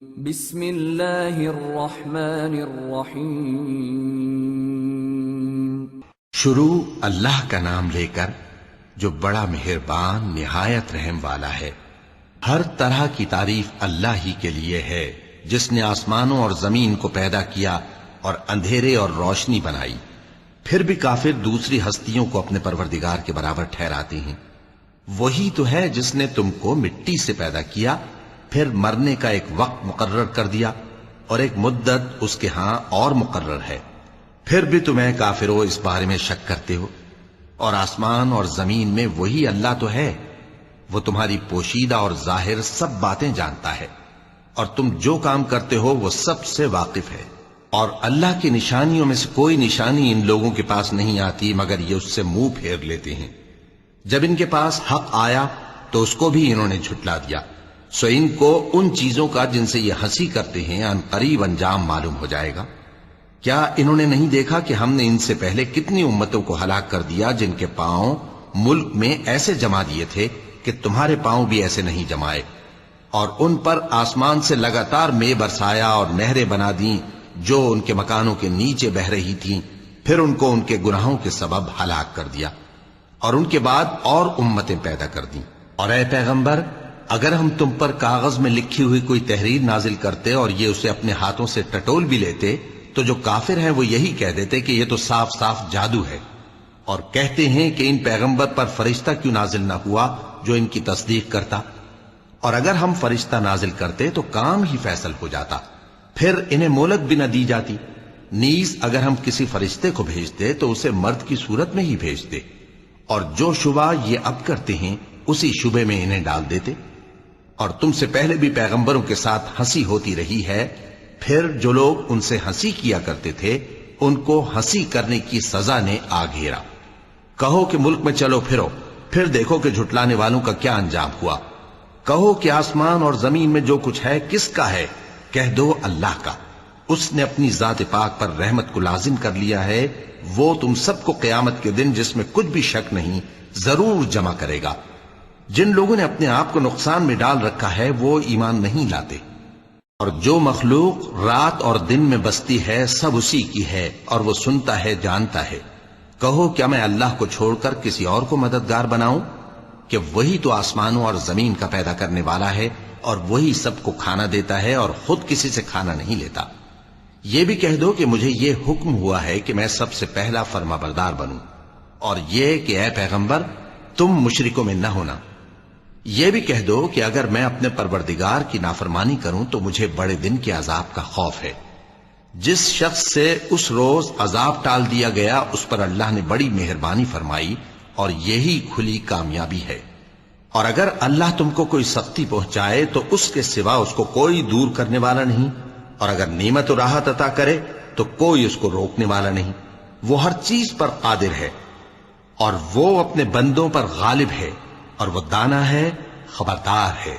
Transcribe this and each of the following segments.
بسم اللہ الرحمن الرحیم۔ شروع اللہ کا نام لے کر جو بڑا مہربان نہایت رحم والا ہے۔ ہر طرح کی تعریف اللہ ہی کے لیے ہے جس نے آسمانوں اور زمین کو پیدا کیا اور اندھیرے اور روشنی بنائی۔ پھر بھی کافر دوسری ہستیوں کو اپنے پروردگار کے برابر ٹھہراتے ہیں۔ وہی تو ہے جس نے تم کو مٹی سے پیدا کیا، پھر مرنے کا ایک وقت مقرر کر دیا اور ایک مدت اس کے ہاں اور مقرر ہے۔ پھر بھی تمہیں کافروں اس بارے میں شک کرتے ہو، اور آسمان اور زمین میں وہی اللہ تو ہے۔ وہ تمہاری پوشیدہ اور ظاہر سب باتیں جانتا ہے، اور تم جو کام کرتے ہو وہ سب سے واقف ہے۔ اور اللہ کی نشانیوں میں سے کوئی نشانی ان لوگوں کے پاس نہیں آتی مگر یہ اس سے منہ پھیر لیتے ہیں۔ جب ان کے پاس حق آیا تو اس کو بھی انہوں نے جھٹلا دیا، سو ان کو ان چیزوں کا جن سے یہ ہنسی کرتے ہیں ان قریب انجام معلوم ہو جائے گا۔ کیا انہوں نے نہیں دیکھا کہ ہم نے ان سے پہلے کتنی امتوں کو ہلاک کر دیا جن کے پاؤں ملک میں ایسے جما دیے تھے کہ تمہارے پاؤں بھی ایسے نہیں جمائے، اور ان پر آسمان سے لگاتار مے برسایا اور نہریں بنا دیں جو ان کے مکانوں کے نیچے بہ رہی تھیں، پھر ان کو ان کے گناہوں کے سبب ہلاک کر دیا، اور ان کے بعد اور امتیں پیدا کر دیں۔ اور اے پیغمبر، اگر ہم تم پر کاغذ میں لکھی ہوئی کوئی تحریر نازل کرتے اور یہ اسے اپنے ہاتھوں سے ٹٹول بھی لیتے تو جو کافر ہیں وہ یہی کہہ دیتے کہ یہ تو صاف صاف جادو ہے، اور کہتے ہیں کہ ان پیغمبر پر فرشتہ کیوں نازل نہ ہوا جو ان کی تصدیق کرتا، اور اگر ہم فرشتہ نازل کرتے تو کام ہی فیصل ہو جاتا، پھر انہیں مہلت بھی نہ دی جاتی۔ نیز اگر ہم کسی فرشتے کو بھیجتے تو اسے مرد کی صورت میں ہی بھیجتے، اور جو شبہ یہ اب کرتے ہیں اسی شبے میں انہیں ڈال دیتے۔ اور تم سے پہلے بھی پیغمبروں کے ساتھ ہنسی ہوتی رہی ہے، پھر جو لوگ ان سے ہنسی کیا کرتے تھے ان کو ہنسی کرنے کی سزا نے آ گھیرا۔ کہو کہ ملک میں چلو پھرو، پھر دیکھو کہ جھٹلانے والوں کا کیا انجام ہوا۔ کہو کہ آسمان اور زمین میں جو کچھ ہے کس کا ہے؟ کہہ دو اللہ کا۔ اس نے اپنی ذات پاک پر رحمت کو لازم کر لیا ہے۔ وہ تم سب کو قیامت کے دن جس میں کچھ بھی شک نہیں ضرور جمع کرے گا۔ جن لوگوں نے اپنے آپ کو نقصان میں ڈال رکھا ہے وہ ایمان نہیں لاتے، اور جو مخلوق رات اور دن میں بستی ہے سب اسی کی ہے، اور وہ سنتا ہے جانتا ہے۔ کہو کیا میں اللہ کو چھوڑ کر کسی اور کو مددگار بناؤں؟ کہ وہی تو آسمانوں اور زمین کا پیدا کرنے والا ہے، اور وہی سب کو کھانا دیتا ہے اور خود کسی سے کھانا نہیں لیتا۔ یہ بھی کہہ دو کہ مجھے یہ حکم ہوا ہے کہ میں سب سے پہلا فرما بردار بنوں، اور یہ کہ اے پیغمبر تم مشرکوں میں نہ ہونا۔ یہ بھی کہہ دو کہ اگر میں اپنے پروردگار کی نافرمانی کروں تو مجھے بڑے دن کے عذاب کا خوف ہے۔ جس شخص سے اس روز عذاب ٹال دیا گیا اس پر اللہ نے بڑی مہربانی فرمائی، اور یہی کھلی کامیابی ہے۔ اور اگر اللہ تم کو کوئی سختی پہنچائے تو اس کے سوا اس کو کوئی دور کرنے والا نہیں، اور اگر نعمت و راحت عطا کرے تو کوئی اس کو روکنے والا نہیں۔ وہ ہر چیز پر قادر ہے، اور وہ اپنے بندوں پر غالب ہے، اور وہ دانا ہے، خبردار ہے۔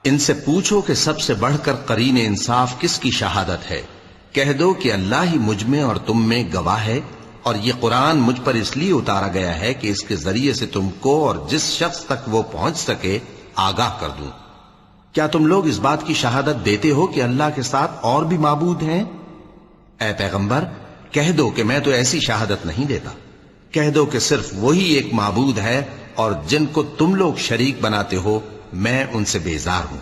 ان سے پوچھو کہ سب سے بڑھ کر قرین انصاف کس کی شہادت ہے؟ کہہ دو کہ اللہ ہی مجھ میں اور تم میں گواہ ہے، اور یہ قرآن مجھ پر اس لیے اتارا گیا ہے کہ اس کے ذریعے سے تم کو اور جس شخص تک وہ پہنچ سکے آگاہ کر دوں۔ کیا تم لوگ اس بات کی شہادت دیتے ہو کہ اللہ کے ساتھ اور بھی معبود ہیں؟ اے پیغمبر کہہ دو کہ میں تو ایسی شہادت نہیں دیتا۔ کہہ دو کہ صرف وہی ایک معبود ہے، اور جن کو تم لوگ شریک بناتے ہو میں ان سے بیزار ہوں۔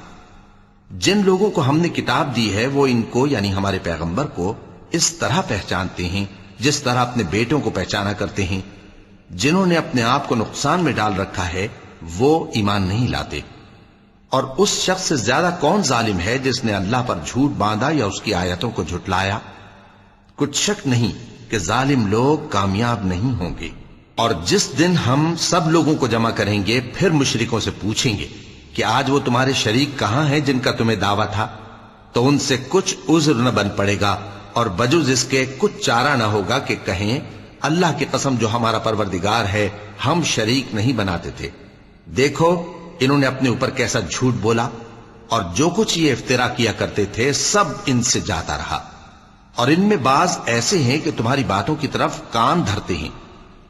جن لوگوں کو ہم نے کتاب دی ہے وہ ان کو یعنی ہمارے پیغمبر کو اس طرح پہچانتے ہیں جس طرح اپنے بیٹوں کو پہچانا کرتے ہیں۔ جنہوں نے اپنے آپ کو نقصان میں ڈال رکھا ہے وہ ایمان نہیں لاتے۔ اور اس شخص سے زیادہ کون ظالم ہے جس نے اللہ پر جھوٹ باندھا یا اس کی آیتوں کو جھٹلایا؟ کچھ شک نہیں کہ ظالم لوگ کامیاب نہیں ہوں گے۔ اور جس دن ہم سب لوگوں کو جمع کریں گے پھر مشرکوں سے پوچھیں گے کہ آج وہ تمہارے شریک کہاں ہیں جن کا تمہیں دعویٰ تھا؟ تو ان سے کچھ عذر نہ بن پڑے گا، اور بجز اس کے کچھ چارہ نہ ہوگا کہ کہیں اللہ کی قسم جو ہمارا پروردگار ہے ہم شریک نہیں بناتے تھے۔ دیکھو انہوں نے اپنے اوپر کیسا جھوٹ بولا، اور جو کچھ یہ افترا کیا کرتے تھے سب ان سے جاتا رہا۔ اور ان میں بعض ایسے ہیں کہ تمہاری باتوں کی طرف کان دھرتے ہیں،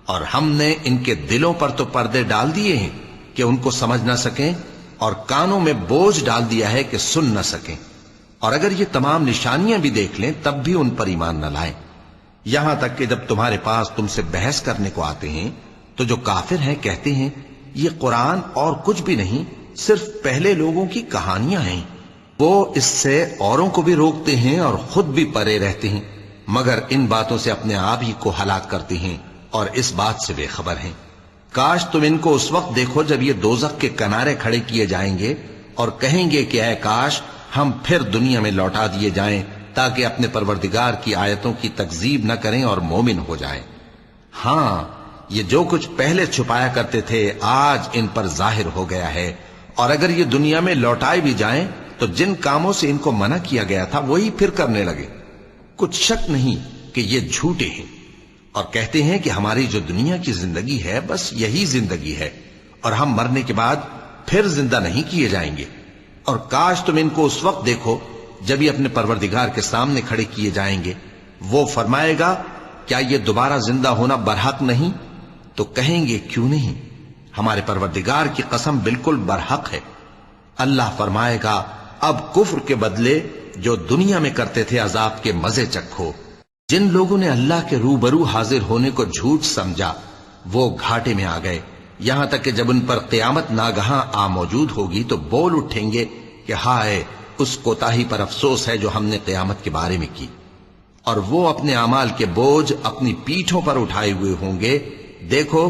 اور ہم نے ان کے دلوں پر تو پردے ڈال دیے ہیں کہ ان کو سمجھ نہ سکیں، اور کانوں میں بوجھ ڈال دیا ہے کہ سن نہ سکیں۔ اور اگر یہ تمام نشانیاں بھی دیکھ لیں تب بھی ان پر ایمان نہ لائیں، یہاں تک کہ جب تمہارے پاس تم سے بحث کرنے کو آتے ہیں تو جو کافر ہیں کہتے ہیں یہ قرآن اور کچھ بھی نہیں، صرف پہلے لوگوں کی کہانیاں ہیں۔ وہ اس سے اوروں کو بھی روکتے ہیں اور خود بھی پرے رہتے ہیں، مگر ان باتوں سے اپنے آپ ہی کو ہلاک کرتے ہیں اور اس بات سے بے خبر ہیں۔ کاش تم ان کو اس وقت دیکھو جب یہ دوزخ کے کنارے کھڑے کیے جائیں گے اور کہیں گے کہ اے کاش ہم پھر دنیا میں لوٹا دیے جائیں تاکہ اپنے پروردگار کی آیتوں کی تکذیب نہ کریں اور مومن ہو جائیں۔ ہاں، یہ جو کچھ پہلے چھپایا کرتے تھے آج ان پر ظاہر ہو گیا ہے، اور اگر یہ دنیا میں لوٹائے بھی جائیں تو جن کاموں سے ان کو منع کیا گیا تھا وہی پھر کرنے لگے۔ کچھ شک نہیں کہ یہ جھوٹے ہیں، اور کہتے ہیں کہ ہماری جو دنیا کی زندگی ہے بس یہی زندگی ہے، اور ہم مرنے کے بعد پھر زندہ نہیں کیے جائیں گے۔ اور کاش تم ان کو اس وقت دیکھو جب یہ اپنے پروردگار کے سامنے کھڑے کیے جائیں گے، وہ فرمائے گا کیا یہ دوبارہ زندہ ہونا برحق نہیں؟ تو کہیں گے کیوں نہیں، ہمارے پروردگار کی قسم بالکل برحق ہے۔ اللہ فرمائے گا اب کفر کے بدلے جو دنیا میں کرتے تھے عذاب کے مزے چکھو۔ جن لوگوں نے اللہ کے روبرو حاضر ہونے کو جھوٹ سمجھا وہ گھاٹے میں آ گئے، یہاں تک کہ جب ان پر قیامت ناگہاں آ موجود ہوگی تو بول اٹھیں گے کہ ہائے اس کوتاہی پر افسوس ہے جو ہم نے قیامت کے بارے میں کی، اور وہ اپنے اعمال کے بوجھ اپنی پیٹھوں پر اٹھائے ہوئے ہوں گے۔ دیکھو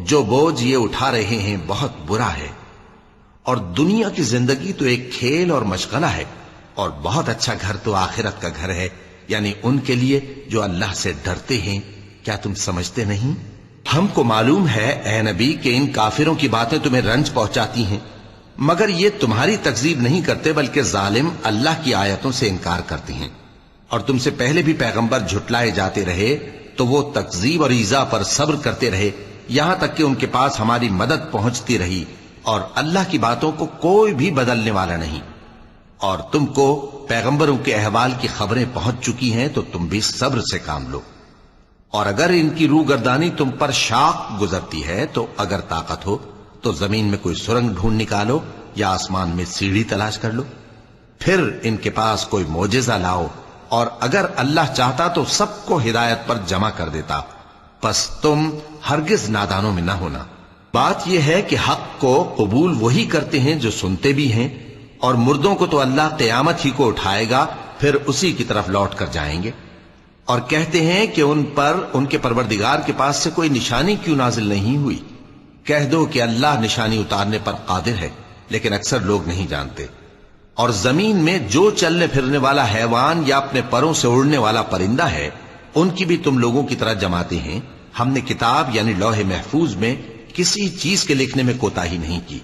جو بوجھ یہ اٹھا رہے ہیں بہت برا ہے، اور دنیا کی زندگی تو ایک کھیل اور مشغلہ ہے، اور بہت اچھا گھر تو آخرت کا گھر ہے، یعنی ان کے لیے جو اللہ سے ڈرتے ہیں۔ کیا تم سمجھتے نہیں؟ ہم کو معلوم ہے اے نبی کہ ان کافروں کی باتیں تمہیں رنج پہنچاتی ہیں، مگر یہ تمہاری تکذیب نہیں کرتے بلکہ ظالم اللہ کی آیتوں سے انکار کرتے ہیں، اور تم سے پہلے بھی پیغمبر جھٹلائے جاتے رہے تو وہ تکذیب اور ایذا پر صبر کرتے رہے، یہاں تک کہ ان کے پاس ہماری مدد پہنچتی رہی، اور اللہ کی باتوں کو کوئی بھی بدلنے والا نہیں۔ اور تم کو پیغمبروں کے احوال کی خبریں پہنچ چکی ہیں تو تم بھی صبر سے کام لو، اور اگر ان کی روگردانی تم پر شاق گزرتی ہے تو اگر طاقت ہو تو زمین میں کوئی سرنگ ڈھونڈ نکالو یا آسمان میں سیڑھی تلاش کر لو، پھر ان کے پاس کوئی معجزہ لاؤ، اور اگر اللہ چاہتا تو سب کو ہدایت پر جمع کر دیتا، پس تم ہرگز نادانوں میں نہ ہونا۔ بات یہ ہے کہ حق کو قبول وہی کرتے ہیں جو سنتے بھی ہیں، اور مردوں کو تو اللہ قیامت ہی کو اٹھائے گا، پھر اسی کی طرف لوٹ کر جائیں گے۔ اور کہتے ہیں کہ ان پر ان کے پروردگار کے پاس سے کوئی نشانی کیوں نازل نہیں ہوئی؟ کہہ دو کہ اللہ نشانی اتارنے پر قادر ہے، لیکن اکثر لوگ نہیں جانتے۔ اور زمین میں جو چلنے پھرنے والا حیوان یا اپنے پروں سے اڑنے والا پرندہ ہے ان کی بھی تم لوگوں کی طرح جماتے ہیں۔ ہم نے کتاب یعنی لوح محفوظ میں کسی چیز کے لکھنے میں کوتاہی نہیں کی،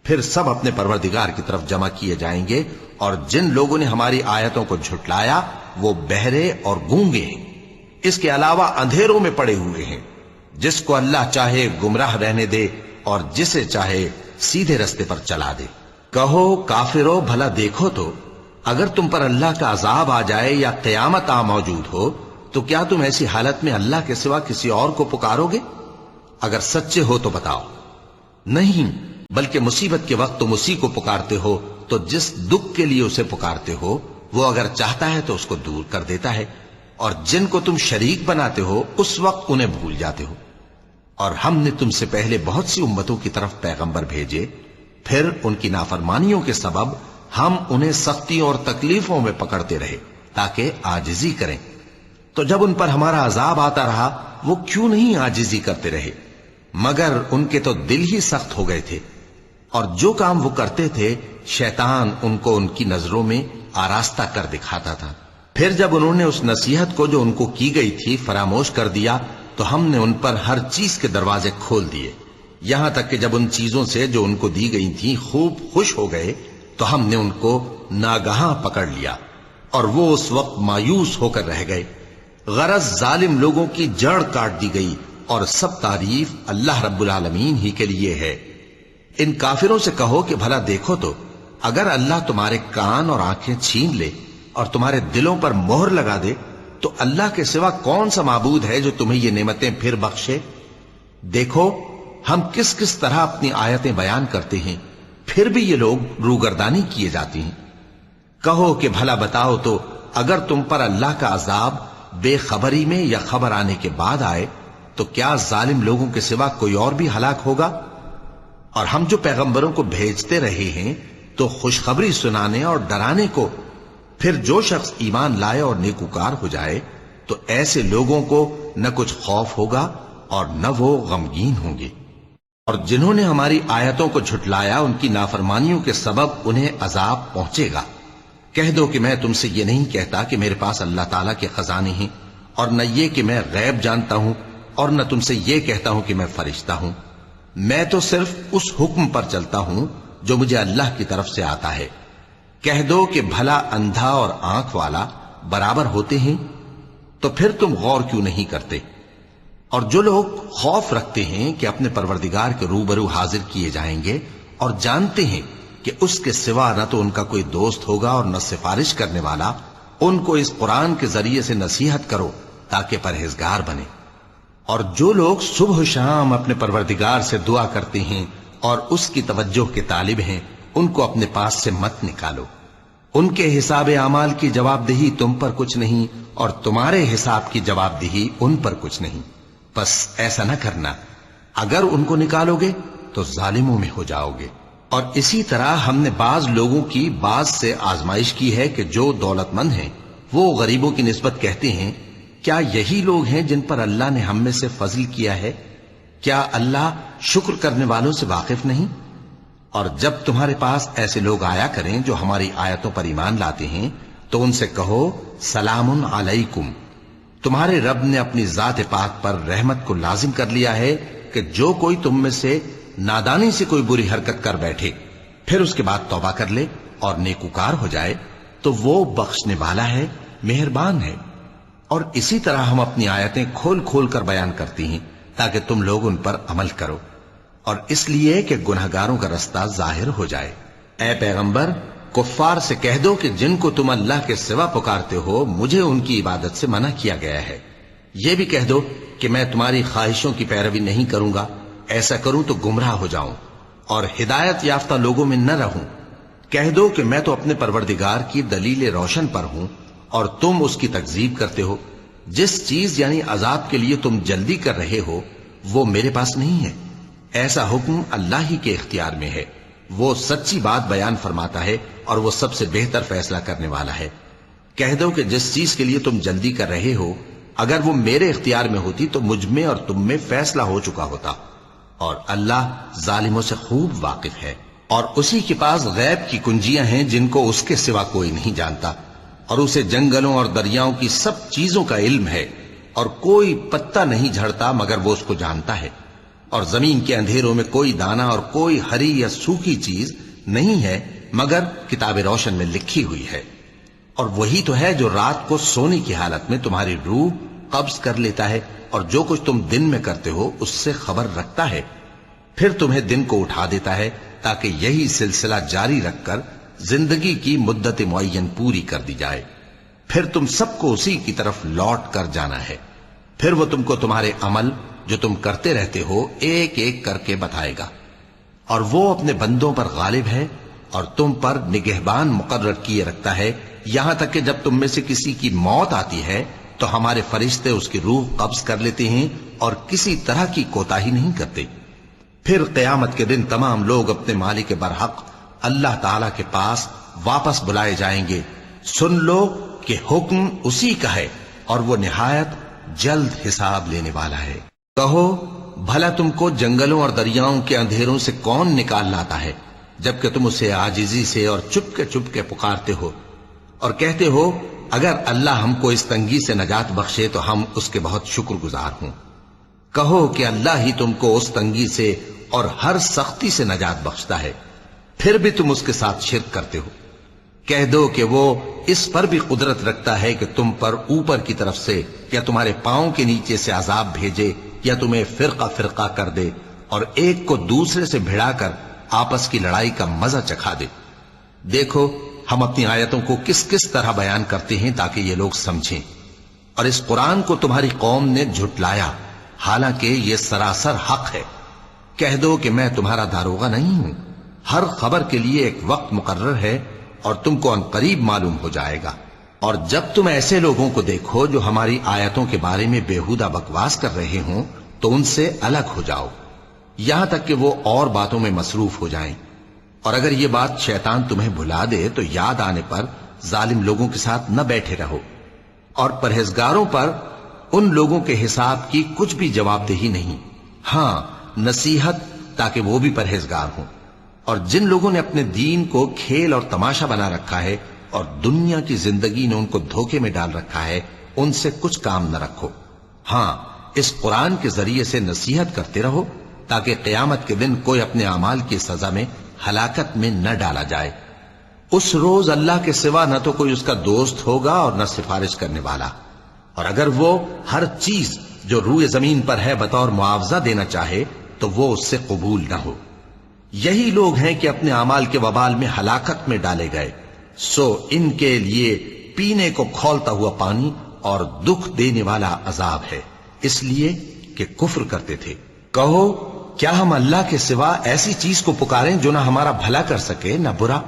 پھر سب اپنے پروردگار کی طرف جمع کیے جائیں گے۔ اور جن لوگوں نے ہماری آیتوں کو جھٹلایا وہ بہرے اور گونگے ہیں، اس کے علاوہ اندھیروں میں پڑے ہوئے ہیں۔ جس کو اللہ چاہے گمراہ رہنے دے اور جسے چاہے سیدھے رستے پر چلا دے۔ کہو کافرو بھلا دیکھو تو اگر تم پر اللہ کا عذاب آ جائے یا قیامت آ موجود ہو تو کیا تم ایسی حالت میں اللہ کے سوا کسی اور کو پکارو گے؟ اگر سچے ہو تو بتاؤ۔ نہیں، بلکہ مصیبت کے وقت تم اسی کو پکارتے ہو، تو جس دکھ کے لیے اسے پکارتے ہو وہ اگر چاہتا ہے تو اس کو دور کر دیتا ہے، اور جن کو تم شریک بناتے ہو اس وقت انہیں بھول جاتے ہو۔ اور ہم نے تم سے پہلے بہت سی امتوں کی طرف پیغمبر بھیجے، پھر ان کی نافرمانیوں کے سبب ہم انہیں سختیوں اور تکلیفوں میں پکڑتے رہے تاکہ عاجزی کریں۔ تو جب ان پر ہمارا عذاب آتا رہا وہ کیوں نہیں عاجزی کرتے رہے، مگر ان کے تو دل ہی سخت ہو گئے تھے، اور جو کام وہ کرتے تھے شیطان ان کو ان کی نظروں میں آراستہ کر دکھاتا تھا۔ پھر جب انہوں نے اس نصیحت کو جو ان کو کی گئی تھی فراموش کر دیا تو ہم نے ان پر ہر چیز کے دروازے کھول دیے، یہاں تک کہ جب ان چیزوں سے جو ان کو دی گئی تھیں خوب خوش ہو گئے تو ہم نے ان کو ناگہاں پکڑ لیا، اور وہ اس وقت مایوس ہو کر رہ گئے۔ غرض ظالم لوگوں کی جڑ کاٹ دی گئی، اور سب تعریف اللہ رب العالمین ہی کے لیے ہے۔ ان کافروں سے کہو کہ بھلا دیکھو تو اگر اللہ تمہارے کان اور آنکھیں چھین لے اور تمہارے دلوں پر مہر لگا دے تو اللہ کے سوا کون سا معبود ہے جو تمہیں یہ نعمتیں پھر بخشے؟ دیکھو ہم کس کس طرح اپنی آیتیں بیان کرتے ہیں، پھر بھی یہ لوگ روگردانی کیے جاتے ہیں۔ کہو کہ بھلا بتاؤ تو اگر تم پر اللہ کا عذاب بے خبری میں یا خبر آنے کے بعد آئے تو کیا ظالم لوگوں کے سوا کوئی اور بھی ہلاک ہوگا؟ اور ہم جو پیغمبروں کو بھیجتے رہے ہیں تو خوشخبری سنانے اور ڈرانے کو، پھر جو شخص ایمان لائے اور نیکوکار ہو جائے تو ایسے لوگوں کو نہ کچھ خوف ہوگا اور نہ وہ غمگین ہوں گے۔ اور جنہوں نے ہماری آیتوں کو جھٹلایا ان کی نافرمانیوں کے سبب انہیں عذاب پہنچے گا۔ کہہ دو کہ میں تم سے یہ نہیں کہتا کہ میرے پاس اللہ تعالیٰ کے خزانے ہیں، اور نہ یہ کہ میں غیب جانتا ہوں، اور نہ تم سے یہ کہتا ہوں کہ میں فرشتہ ہوں۔ میں تو صرف اس حکم پر چلتا ہوں جو مجھے اللہ کی طرف سے آتا ہے۔ کہہ دو کہ بھلا اندھا اور آنکھ والا برابر ہوتے ہیں؟ تو پھر تم غور کیوں نہیں کرتے؟ اور جو لوگ خوف رکھتے ہیں کہ اپنے پروردگار کے روبرو حاضر کیے جائیں گے اور جانتے ہیں کہ اس کے سوا نہ تو ان کا کوئی دوست ہوگا اور نہ سفارش کرنے والا، ان کو اس قرآن کے ذریعے سے نصیحت کرو تاکہ پرہیزگار بنے۔ اور جو لوگ صبح و شام اپنے پروردگار سے دعا کرتے ہیں اور اس کی توجہ کے طالب ہیں، ان کو اپنے پاس سے مت نکالو۔ ان کے حساب اعمال کی جواب دہی تم پر کچھ نہیں، اور تمہارے حساب کی جواب دہی ان پر کچھ نہیں۔ بس ایسا نہ کرنا، اگر ان کو نکالو گے تو ظالموں میں ہو جاؤ گے۔ اور اسی طرح ہم نے بعض لوگوں کی بعض سے آزمائش کی ہے کہ جو دولت مند ہیں وہ غریبوں کی نسبت کہتے ہیں کیا یہی لوگ ہیں جن پر اللہ نے ہم میں سے فضل کیا ہے؟ کیا اللہ شکر کرنے والوں سے واقف نہیں؟ اور جب تمہارے پاس ایسے لوگ آیا کریں جو ہماری آیتوں پر ایمان لاتے ہیں تو ان سے کہو سلام علیکم، تمہارے رب نے اپنی ذات پاک پر رحمت کو لازم کر لیا ہے کہ جو کوئی تم میں سے نادانی سے کوئی بری حرکت کر بیٹھے پھر اس کے بعد توبہ کر لے اور نیکوکار ہو جائے تو وہ بخشنے والا ہے، مہربان ہے۔ اور اسی طرح ہم اپنی آیتیں کھول کھول کر بیان کرتی ہیں تاکہ تم لوگ ان پر عمل کرو، اور اس لیے کہ گنہگاروں کا رستہ ظاہر ہو جائے۔ اے پیغمبر، کفار سے کہہ دو کہ جن کو تم اللہ کے سوا پکارتے ہو مجھے ان کی عبادت سے منع کیا گیا ہے۔ یہ بھی کہہ دو کہ میں تمہاری خواہشوں کی پیروی نہیں کروں گا، ایسا کروں تو گمراہ ہو جاؤں اور ہدایت یافتہ لوگوں میں نہ رہوں۔ کہہ دو کہ میں تو اپنے پروردگار کی دلیل روشن پر ہوں اور تم اس کی تکذیب کرتے ہو۔ جس چیز یعنی عذاب کے لیے تم جلدی کر رہے ہو وہ میرے پاس نہیں ہے، ایسا حکم اللہ ہی کے اختیار میں ہے۔ وہ سچی بات بیان فرماتا ہے اور وہ سب سے بہتر فیصلہ کرنے والا ہے۔ کہہ دو کہ جس چیز کے لیے تم جلدی کر رہے ہو اگر وہ میرے اختیار میں ہوتی تو مجھ میں اور تم میں فیصلہ ہو چکا ہوتا، اور اللہ ظالموں سے خوب واقف ہے۔ اور اسی کے پاس غیب کی کنجیاں ہیں جن کو اس کے سوا کوئی نہیں جانتا، اور اسے جنگلوں اور دریاؤں کی سب چیزوں کا علم ہے، اور کوئی پتا نہیں جھڑتا مگر وہ اس کو جانتا ہے، اور زمین کے اندھیروں میں کوئی دانہ اور کوئی ہری یا سوکھی چیز نہیں ہے مگر کتاب روشن میں لکھی ہوئی ہے۔ اور وہی تو ہے جو رات کو سونے کی حالت میں تمہاری روح قبض کر لیتا ہے، اور جو کچھ تم دن میں کرتے ہو اس سے خبر رکھتا ہے، پھر تمہیں دن کو اٹھا دیتا ہے تاکہ یہی سلسلہ جاری رکھ کر زندگی کی مدت معین پوری کر دی جائے۔ پھر تم سب کو اسی کی طرف لوٹ کر جانا ہے، پھر وہ تم کو تمہارے عمل جو تم کرتے رہتے ہو ایک ایک کر کے بتائے گا۔ اور وہ اپنے بندوں پر غالب ہے اور تم پر نگہبان مقرر کیے رکھتا ہے، یہاں تک کہ جب تم میں سے کسی کی موت آتی ہے تو ہمارے فرشتے اس کی روح قبض کر لیتے ہیں اور کسی طرح کی کوتاہی نہیں کرتے۔ پھر قیامت کے دن تمام لوگ اپنے مالک برحق اللہ تعالی کے پاس واپس بلائے جائیں گے۔ سن لو کہ حکم اسی کا ہے اور وہ نہایت جلد حساب لینے والا ہے۔ کہو بھلا تم کو جنگلوں اور دریاؤں کے اندھیروں سے کون نکال لاتا ہے جبکہ تم اسے عاجزی سے اور چپ کے پکارتے ہو اور کہتے ہو اگر اللہ ہم کو اس تنگی سے نجات بخشے تو ہم اس کے بہت شکر گزار ہوں۔ کہو کہ اللہ ہی تم کو اس تنگی سے اور ہر سختی سے نجات بخشتا ہے، پھر بھی تم اس کے ساتھ شرک کرتے ہو۔ کہہ دو کہ وہ اس پر بھی قدرت رکھتا ہے کہ تم پر اوپر کی طرف سے یا تمہارے پاؤں کے نیچے سے عذاب بھیجے یا تمہیں فرقہ فرقہ کر دے اور ایک کو دوسرے سے بھڑا کر آپس کی لڑائی کا مزہ چکھا دے۔ دیکھو ہم اپنی آیتوں کو کس کس طرح بیان کرتے ہیں تاکہ یہ لوگ سمجھیں۔ اور اس قرآن کو تمہاری قوم نے جھٹلایا حالانکہ یہ سراسر حق ہے۔ کہہ دو کہ میں تمہارا داروغہ نہیں ہوں، ہر خبر کے لیے ایک وقت مقرر ہے اور تم کو عنقریب معلوم ہو جائے گا۔ اور جب تم ایسے لوگوں کو دیکھو جو ہماری آیتوں کے بارے میں بےہودہ بکواس کر رہے ہوں تو ان سے الگ ہو جاؤ، یہاں تک کہ وہ اور باتوں میں مصروف ہو جائیں۔ اور اگر یہ بات شیطان تمہیں بھلا دے تو یاد آنے پر ظالم لوگوں کے ساتھ نہ بیٹھے رہو، اور پرہیزگاروں پر ان لوگوں کے حساب کی کچھ بھی جواب دہی نہیں، ہاں نصیحت تاکہ وہ بھی پرہیزگار ہوں۔ اور جن لوگوں نے اپنے دین کو کھیل اور تماشا بنا رکھا ہے اور دنیا کی زندگی نے ان کو دھوکے میں ڈال رکھا ہے، ان سے کچھ کام نہ رکھو، ہاں اس قرآن کے ذریعے سے نصیحت کرتے رہو تاکہ قیامت کے دن کوئی اپنے اعمال کی سزا میں ہلاکت میں نہ ڈالا جائے۔ اس روز اللہ کے سوا نہ تو کوئی اس کا دوست ہوگا اور نہ سفارش کرنے والا، اور اگر وہ ہر چیز جو روئے زمین پر ہے بطور معاوضہ دینا چاہے تو وہ اس سے قبول نہ ہو۔ یہی لوگ ہیں کہ اپنے اعمال کے وبال میں ہلاکت میں ڈالے گئے، سو ان کے لیے پینے کو کھولتا ہوا پانی اور دکھ دینے والا عذاب ہے، اس لیے کہ کفر کرتے تھے۔ کہو کیا ہم اللہ کے سوا ایسی چیز کو پکاریں جو نہ ہمارا بھلا کر سکے نہ برا؟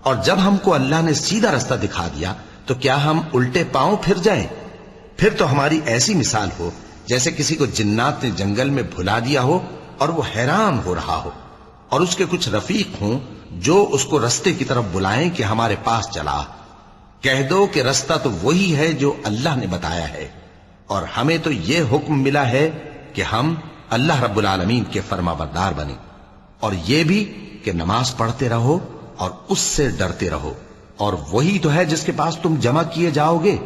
اور جب ہم کو اللہ نے سیدھا رستہ دکھا دیا تو کیا ہم الٹے پاؤں پھر جائیں؟ پھر تو ہماری ایسی مثال ہو جیسے کسی کو جنات نے جنگل میں بھلا دیا ہو اور وہ حیران ہو رہا ہو، اور اس کے کچھ رفیق ہوں جو اس کو رستے کی طرف بلائیں کہ ہمارے پاس چلا۔ کہہ دو کہ رستہ تو وہی ہے جو اللہ نے بتایا ہے، اور ہمیں تو یہ حکم ملا ہے کہ ہم اللہ رب العالمین کے فرما بردار بنیں، اور یہ بھی کہ نماز پڑھتے رہو اور اس سے ڈرتے رہو، اور وہی تو ہے جس کے پاس تم جمع کیے جاؤ گے،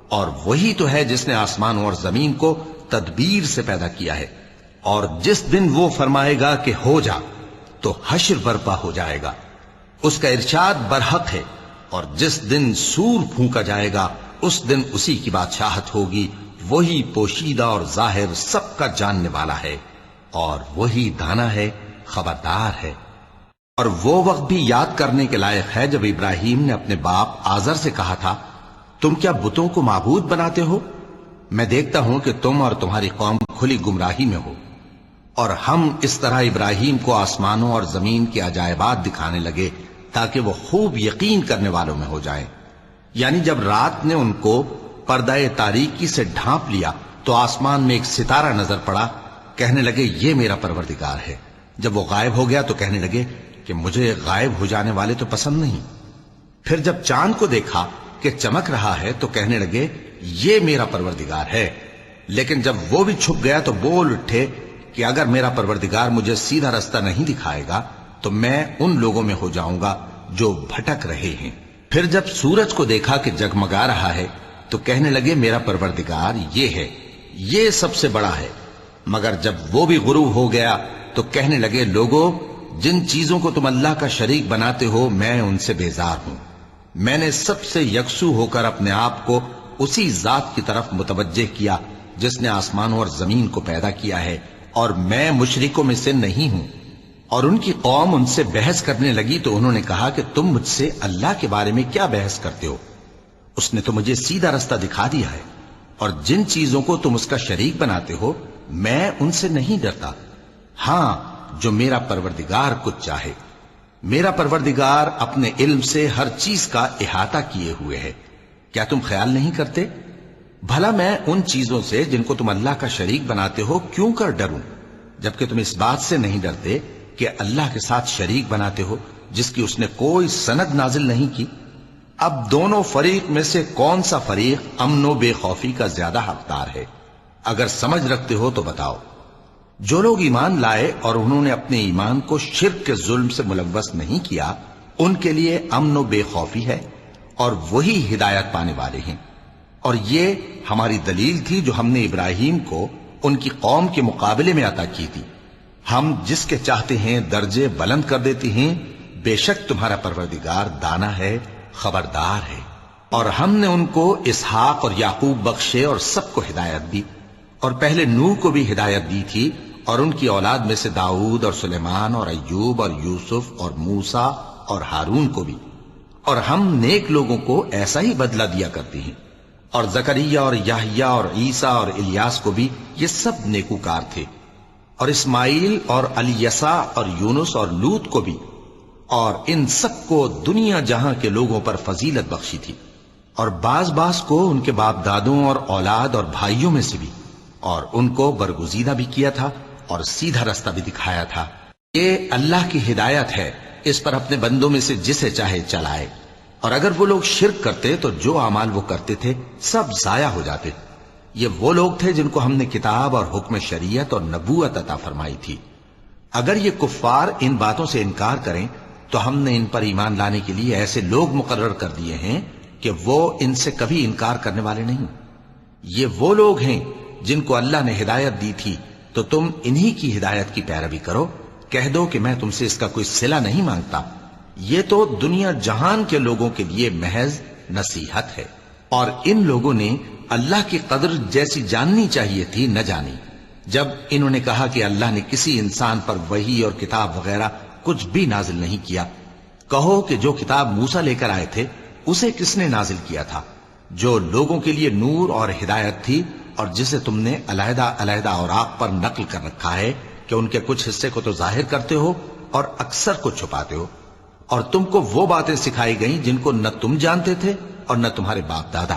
اور وہی تو ہے جس نے آسمانوں اور زمین کو تدبیر سے پیدا کیا ہے، اور جس دن وہ فرمائے گا کہ ہو جا تو حشر برپا ہو جائے گا، اس کا ارشاد برحق ہے، اور جس دن سور پھونکا جائے گا اس دن اسی کی بادشاہت ہوگی، وہی پوشیدہ اور ظاہر سب کا جاننے والا ہے، اور وہی دانا ہے، خبردار ہے۔ اور وہ وقت بھی یاد کرنے کے لائق ہے جب ابراہیم نے اپنے باپ آزر سے کہا تھا، تم کیا بتوں کو معبود بناتے ہو؟ میں دیکھتا ہوں کہ تم اور تمہاری قوم کھلی گمراہی میں ہو۔ اور ہم اس طرح ابراہیم کو آسمانوں اور زمین کے عجائبات دکھانے لگے تاکہ وہ خوب یقین کرنے والوں میں ہو جائیں۔ یعنی جب رات نے ان کو پردہ تاریکی سے ڈھانپ لیا تو آسمان میں ایک ستارہ نظر پڑا، کہنے لگے یہ میرا پروردگار ہے۔ جب وہ غائب ہو گیا تو کہنے لگے کہ مجھے غائب ہو جانے والے تو پسند نہیں۔ پھر جب چاند کو دیکھا کہ چمک رہا ہے تو کہنے لگے یہ میرا پروردگار ہے۔ لیکن جب وہ بھی چھپ گیا تو بول اٹھے کہ اگر میرا پروردگار مجھے سیدھا رستہ نہیں دکھائے گا تو میں ان لوگوں میں ہو جاؤں گا جو بھٹک رہے ہیں۔ پھر جب سورج کو دیکھا کہ جگمگا رہا ہے تو کہنے لگے میرا پروردگار یہ ہے، یہ سب سے بڑا ہے۔ مگر جب وہ بھی غروب ہو گیا تو کہنے لگے لوگو، جن چیزوں کو تم اللہ کا شریک بناتے ہو میں ان سے بیزار ہوں۔ میں نے سب سے یکسو ہو کر اپنے آپ کو اسی ذات کی طرف متوجہ کیا جس نے آسمانوں اور زمین کو پیدا کیا ہے، اور میں مشرکوں میں سے نہیں ہوں۔ اور ان کی قوم ان سے بحث کرنے لگی تو انہوں نے کہا کہ تم مجھ سے اللہ کے بارے میں کیا بحث کرتے ہو؟ اس نے تو مجھے سیدھا رستہ دکھا دیا ہے، اور جن چیزوں کو تم اس کا شریک بناتے ہو میں ان سے نہیں ڈرتا، ہاں جو میرا پروردگار کچھ چاہے۔ میرا پروردگار اپنے علم سے ہر چیز کا احاطہ کیے ہوئے ہے۔ کیا تم خیال نہیں کرتے؟ بھلا میں ان چیزوں سے جن کو تم اللہ کا شریک بناتے ہو کیوں کر ڈروں، جبکہ تم اس بات سے نہیں ڈرتے کہ اللہ کے ساتھ شریک بناتے ہو جس کی اس نے کوئی سند نازل نہیں کی۔ اب دونوں فریق میں سے کون سا فریق امن و بے خوفی کا زیادہ حقدار ہے؟ اگر سمجھ رکھتے ہو تو بتاؤ۔ جو لوگ ایمان لائے اور انہوں نے اپنے ایمان کو شرک کے ظلم سے ملوث نہیں کیا، ان کے لیے امن و بے خوفی ہے، اور وہی ہدایت پانے والے ہیں۔ اور یہ ہماری دلیل تھی جو ہم نے ابراہیم کو ان کی قوم کے مقابلے میں عطا کی تھی۔ ہم جس کے چاہتے ہیں درجے بلند کر دیتے ہیں، بے شک تمہارا پروردگار دانا ہے، خبردار ہے۔ اور ہم نے ان کو اسحاق اور یعقوب بخشے اور سب کو ہدایت دی، اور پہلے نوح کو بھی ہدایت دی تھی، اور ان کی اولاد میں سے داؤد اور سلیمان اور ایوب اور یوسف اور موسیٰ اور ہارون کو بھی۔ اور ہم نیک لوگوں کو ایسا ہی بدلہ دیا کرتے ہیں۔ اور زکریا اور یحییٰ اور عیسیٰ اور الیاس کو بھی، یہ سب نیکوکار تھے۔ اور اسماعیل اور الیسع اور یونس اور لوط کو بھی، اور ان سب کو دنیا جہاں کے لوگوں پر فضیلت بخشی تھی، اور بعض کو ان کے باپ دادوں اور اولاد اور بھائیوں میں سے بھی، اور ان کو برگزیدہ بھی کیا تھا اور سیدھا رستہ بھی دکھایا تھا۔ یہ اللہ کی ہدایت ہے، اس پر اپنے بندوں میں سے جسے چاہے چلائے، اور اگر وہ لوگ شرک کرتے تو جو اعمال وہ کرتے تھے سب ضائع ہو جاتے۔ یہ وہ لوگ تھے جن کو ہم نے کتاب اور حکم شریعت اور نبوت عطا فرمائی تھی۔ اگر یہ کفار ان باتوں سے انکار کریں تو ہم نے ان پر ایمان لانے کے لیے ایسے لوگ مقرر کر دیے ہیں کہ وہ ان سے کبھی انکار کرنے والے نہیں۔ یہ وہ لوگ ہیں جن کو اللہ نے ہدایت دی تھی، تو تم انہی کی ہدایت کی پیروی کرو۔ کہہ دو کہ میں تم سے اس کا کوئی صلہ نہیں مانگتا، یہ تو دنیا جہان کے لوگوں کے لیے محض نصیحت ہے۔ اور ان لوگوں نے اللہ کی قدر جیسی جاننی چاہیے تھی نہ جانی، جب انہوں نے کہا کہ اللہ نے کسی انسان پر وحی اور کتاب وغیرہ کچھ بھی نازل نہیں کیا۔ کہو کہ جو کتاب موسیٰ لے کر آئے تھے اسے کس نے نازل کیا تھا، جو لوگوں کے لیے نور اور ہدایت تھی، اور جسے تم نے علیحدہ علیحدہ اوراق پر نقل کر رکھا ہے کہ ان کے کچھ حصے کو تو ظاہر کرتے ہو اور اکثر کو چھپاتے ہو۔ اور تم کو وہ باتیں سکھائی گئیں جن کو نہ تم جانتے تھے اور نہ تمہارے باپ دادا۔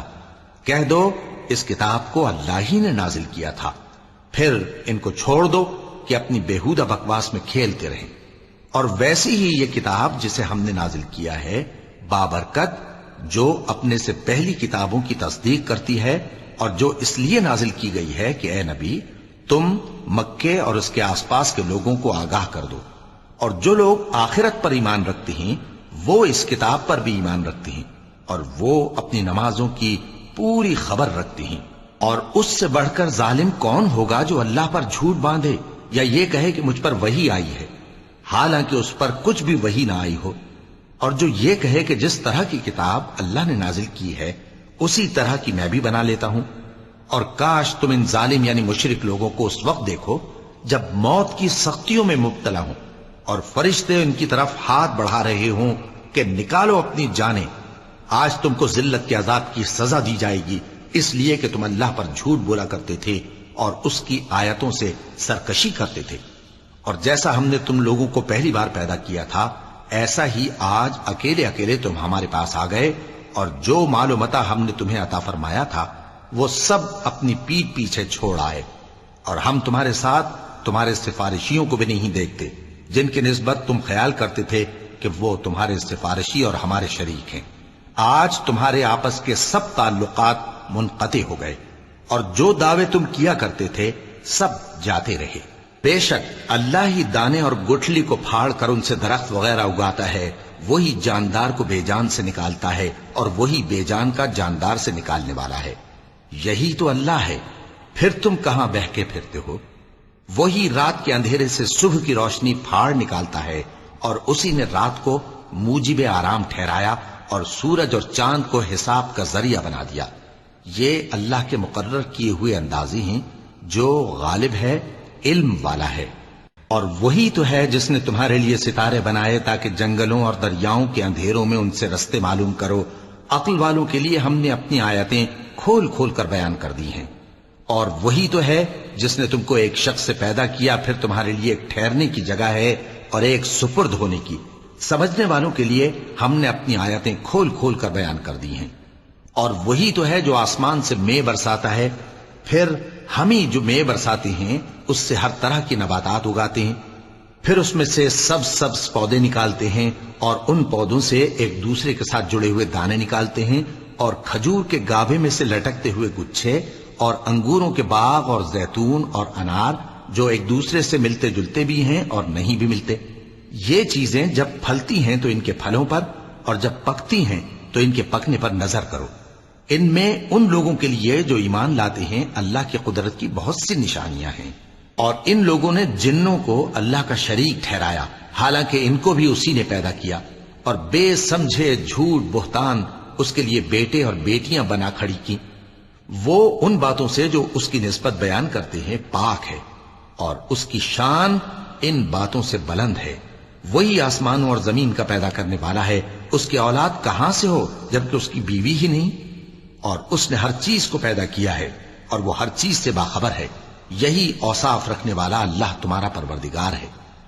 کہہ دو اس کتاب کو اللہ ہی نے نازل کیا تھا، پھر ان کو چھوڑ دو کہ اپنی بیہودہ بکواس میں کھیلتے رہیں۔ اور ویسی ہی یہ کتاب جسے ہم نے نازل کیا ہے بابرکت، جو اپنے سے پہلی کتابوں کی تصدیق کرتی ہے، اور جو اس لیے نازل کی گئی ہے کہ اے نبی تم مکے اور اس کے آس پاس کے لوگوں کو آگاہ کر دو، اور جو لوگ آخرت پر ایمان رکھتے ہیں وہ اس کتاب پر بھی ایمان رکھتے ہیں، اور وہ اپنی نمازوں کی پوری خبر رکھتے ہیں۔ اور اس سے بڑھ کر ظالم کون ہوگا جو اللہ پر جھوٹ باندھے یا یہ کہے کہ مجھ پر وحی آئی ہے، حالانکہ اس پر کچھ بھی وحی نہ آئی ہو، اور جو یہ کہے کہ جس طرح کی کتاب اللہ نے نازل کی ہے اسی طرح کی میں بھی بنا لیتا ہوں۔ اور کاش تم ان ظالم یعنی مشرک لوگوں کو اس وقت دیکھو جب موت کی سختیوں میں مبتلا ہوں، اور فرشتے ان کی طرف ہاتھ بڑھا رہے ہوں کہ نکالو اپنی جانیں، آج تم کو ذلت کے عذاب کی سزا دی جائے گی، اس لیے کہ تم اللہ پر جھوٹ بولا کرتے تھے اور اس کی آیتوں سے سرکشی کرتے تھے۔ اور جیسا ہم نے تم لوگوں کو پہلی بار پیدا کیا تھا ایسا ہی آج اکیلے اکیلے تم ہمارے پاس آ گئے، اور جو مال و متاع ہم نے تمہیں عطا فرمایا تھا وہ سب اپنی پیٹھ پیچھے چھوڑ آئے، اور ہم تمہارے ساتھ تمہارے سفارشیوں کو بھی نہیں دیکھتے جن کی نسبت تم خیال کرتے تھے کہ وہ تمہارے سفارشی اور ہمارے شریک ہیں۔ آج تمہارے آپس کے سب تعلقات منقطع ہو گئے، اور جو دعوے تم کیا کرتے تھے سب جاتے رہے۔ بے شک اللہ ہی دانے اور گٹھلی کو پھاڑ کر ان سے درخت وغیرہ اگاتا ہے، وہی جاندار کو بے جان سے نکالتا ہے اور وہی بے جان کا جاندار سے نکالنے والا ہے۔ یہی تو اللہ ہے، پھر تم کہاں بہکے پھرتے ہو؟ وہی رات کے اندھیرے سے صبح کی روشنی پھاڑ نکالتا ہے، اور اسی نے رات کو موجب آرام ٹھہرایا اور سورج اور چاند کو حساب کا ذریعہ بنا دیا۔ یہ اللہ کے مقرر کیے ہوئے اندازے ہیں جو غالب ہے، علم والا ہے۔ اور وہی تو ہے جس نے تمہارے لیے ستارے بنائے تاکہ جنگلوں اور دریاؤں کے اندھیروں میں ان سے رستے معلوم کرو۔ عقل والوں کے لیے ہم نے اپنی آیتیں کھول کھول کر بیان کر دی ہیں۔ اور وہی تو ہے جس نے تم کو ایک شخص سے پیدا کیا، پھر تمہارے لیے ایک ٹھہرنے کی جگہ ہے اور ایک سپرد ہونے کی۔ سمجھنے والوں کے لیے ہم نے اپنی آیتیں کھول کھول کر بیان کر دی ہیں۔ اور وہی تو ہے جو آسمان سے مے برساتا ہے، پھر ہم ہی جو مے برساتے ہیں اس سے ہر طرح کی نباتات اگاتے ہیں، پھر اس میں سے سبز سبز پودے نکالتے ہیں، اور ان پودوں سے ایک دوسرے کے ساتھ جڑے ہوئے دانے نکالتے ہیں، اور کھجور کے گابھے میں سے لٹکتے ہوئے گچھے، اور انگوروں کے باغ اور زیتون اور انار جو ایک دوسرے سے ملتے جلتے بھی ہیں اور نہیں بھی ملتے۔ یہ چیزیں جب پھلتی ہیں تو ان کے پھلوں پر، اور جب پکتی ہیں تو ان کے پکنے پر نظر کرو۔ ان میں ان لوگوں کے لیے جو ایمان لاتے ہیں اللہ کی قدرت کی بہت سی نشانیاں ہیں۔ اور ان لوگوں نے جنوں کو اللہ کا شریک ٹھہرایا، حالانکہ ان کو بھی اسی نے پیدا کیا، اور بے سمجھے جھوٹ بہتان اس کے لیے بیٹے اور بیٹیاں بنا کھڑی کی۔ وہ ان باتوں سے جو اس کی نسبت بیان کرتے ہیں پاک ہے، اور اس کی شان ان باتوں سے بلند ہے۔ وہی آسمانوں اور زمین کا پیدا کرنے والا ہے، اس کی اولاد کہاں سے ہو جبکہ اس کی بیوی ہی نہیں؟ اور اس نے ہر چیز کو پیدا کیا ہے اور وہ ہر چیز سے باخبر ہے۔ یہی اوصاف رکھنے والا اللہ تمہارا پروردگار ہے،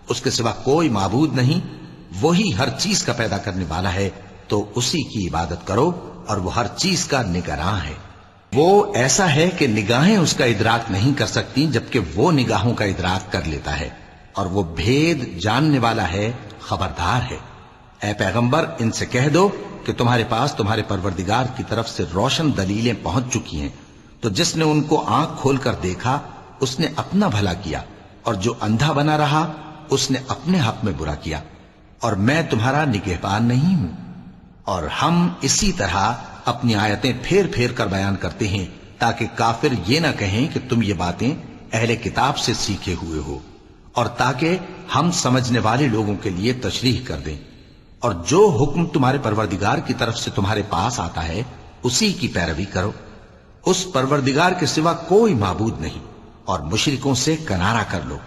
اس کے سوا کوئی معبود نہیں، وہی ہر چیز کا پیدا کرنے والا ہے، تو اسی کی عبادت کرو، اور وہ ہر چیز کا نگراں ہے۔ وہ ایسا ہے کہ نگاہیں اس کا ادراک نہیں کر سکتی، جبکہ وہ نگاہوں کا ادراک کر لیتا ہے، اور وہ بھید جاننے والا ہے، خبردار ہے۔ اے پیغمبر، ان سے کہہ دو کہ تمہارے پاس تمہارے پروردگار کی طرف سے روشن دلیلیں پہنچ چکی ہیں، تو جس نے ان کو آنکھ کھول کر دیکھا اس نے اپنا بھلا کیا، اور جو اندھا بنا رہا اس نے اپنے حق میں برا کیا، اور میں تمہارا نگہبان نہیں ہوں۔ اور ہم اسی طرح اپنی آیتیں پھیر پھیر کر بیان کرتے ہیں، تاکہ کافر یہ نہ کہیں کہ تم یہ باتیں اہل کتاب سے سیکھے ہوئے ہو، اور تاکہ ہم سمجھنے والے لوگوں کے لیے تشریح کر دیں۔ اور جو حکم تمہارے پروردگار کی طرف سے تمہارے پاس آتا ہے اسی کی پیروی کرو۔ اس پروردگار کے سوا کوئی معبود نہیں، اور مشرکوں سے کنارہ کر لو،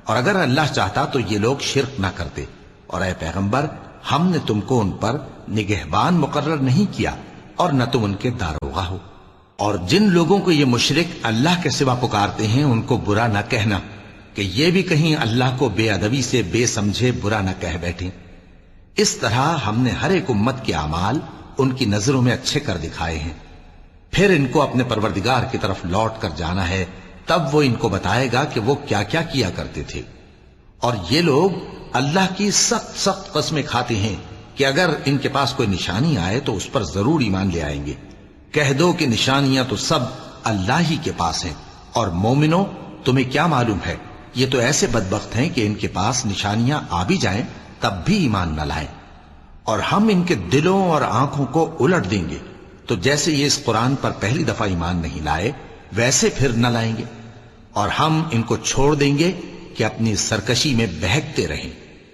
اور اگر اللہ چاہتا تو یہ لوگ شرک نہ کرتے۔ اور اے پیغمبر، ہم نے تم کو ان پر نگہبان مقرر نہیں کیا، اور نہ تم ان کے داروغہ ہو۔ اور جن لوگوں کو یہ مشرک اللہ کے سوا پکارتے ہیں ان کو برا نہ کہنا، کہ یہ بھی کہیں اللہ کو بے ادبی سے بے سمجھے برا نہ کہہ بیٹھیں۔ اس طرح ہم نے ہر ایک امت کے اعمال ان کی نظروں میں اچھے کر دکھائے ہیں، پھر ان کو اپنے پروردگار کی طرف لوٹ کر جانا ہے، تب وہ ان کو بتائے گا کہ وہ کیا کیا کیا کرتے تھے۔ اور یہ لوگ اللہ کی سخت سخت قسمیں کھاتے ہیں کہ اگر ان کے پاس کوئی نشانی آئے تو اس پر ضرور ایمان لے آئیں گے۔ کہہ دو کہ نشانیاں تو سب اللہ ہی کے پاس ہیں، اور مومنوں تمہیں کیا معلوم ہے، یہ تو ایسے بدبخت ہیں کہ ان کے پاس نشانیاں آ بھی جائیں تب بھی ایمان نہ لائیں۔ اور ہم ان کے دلوں اور آنکھوں کو الٹ دیں گے، تو جیسے یہ اس قرآن پر پہلی دفعہ ایمان نہیں لائے ویسے پھر نہ لائیں گے، اور ہم ان کو چھوڑ دیں گے کہ اپنی سرکشی میں بہکتے رہیں۔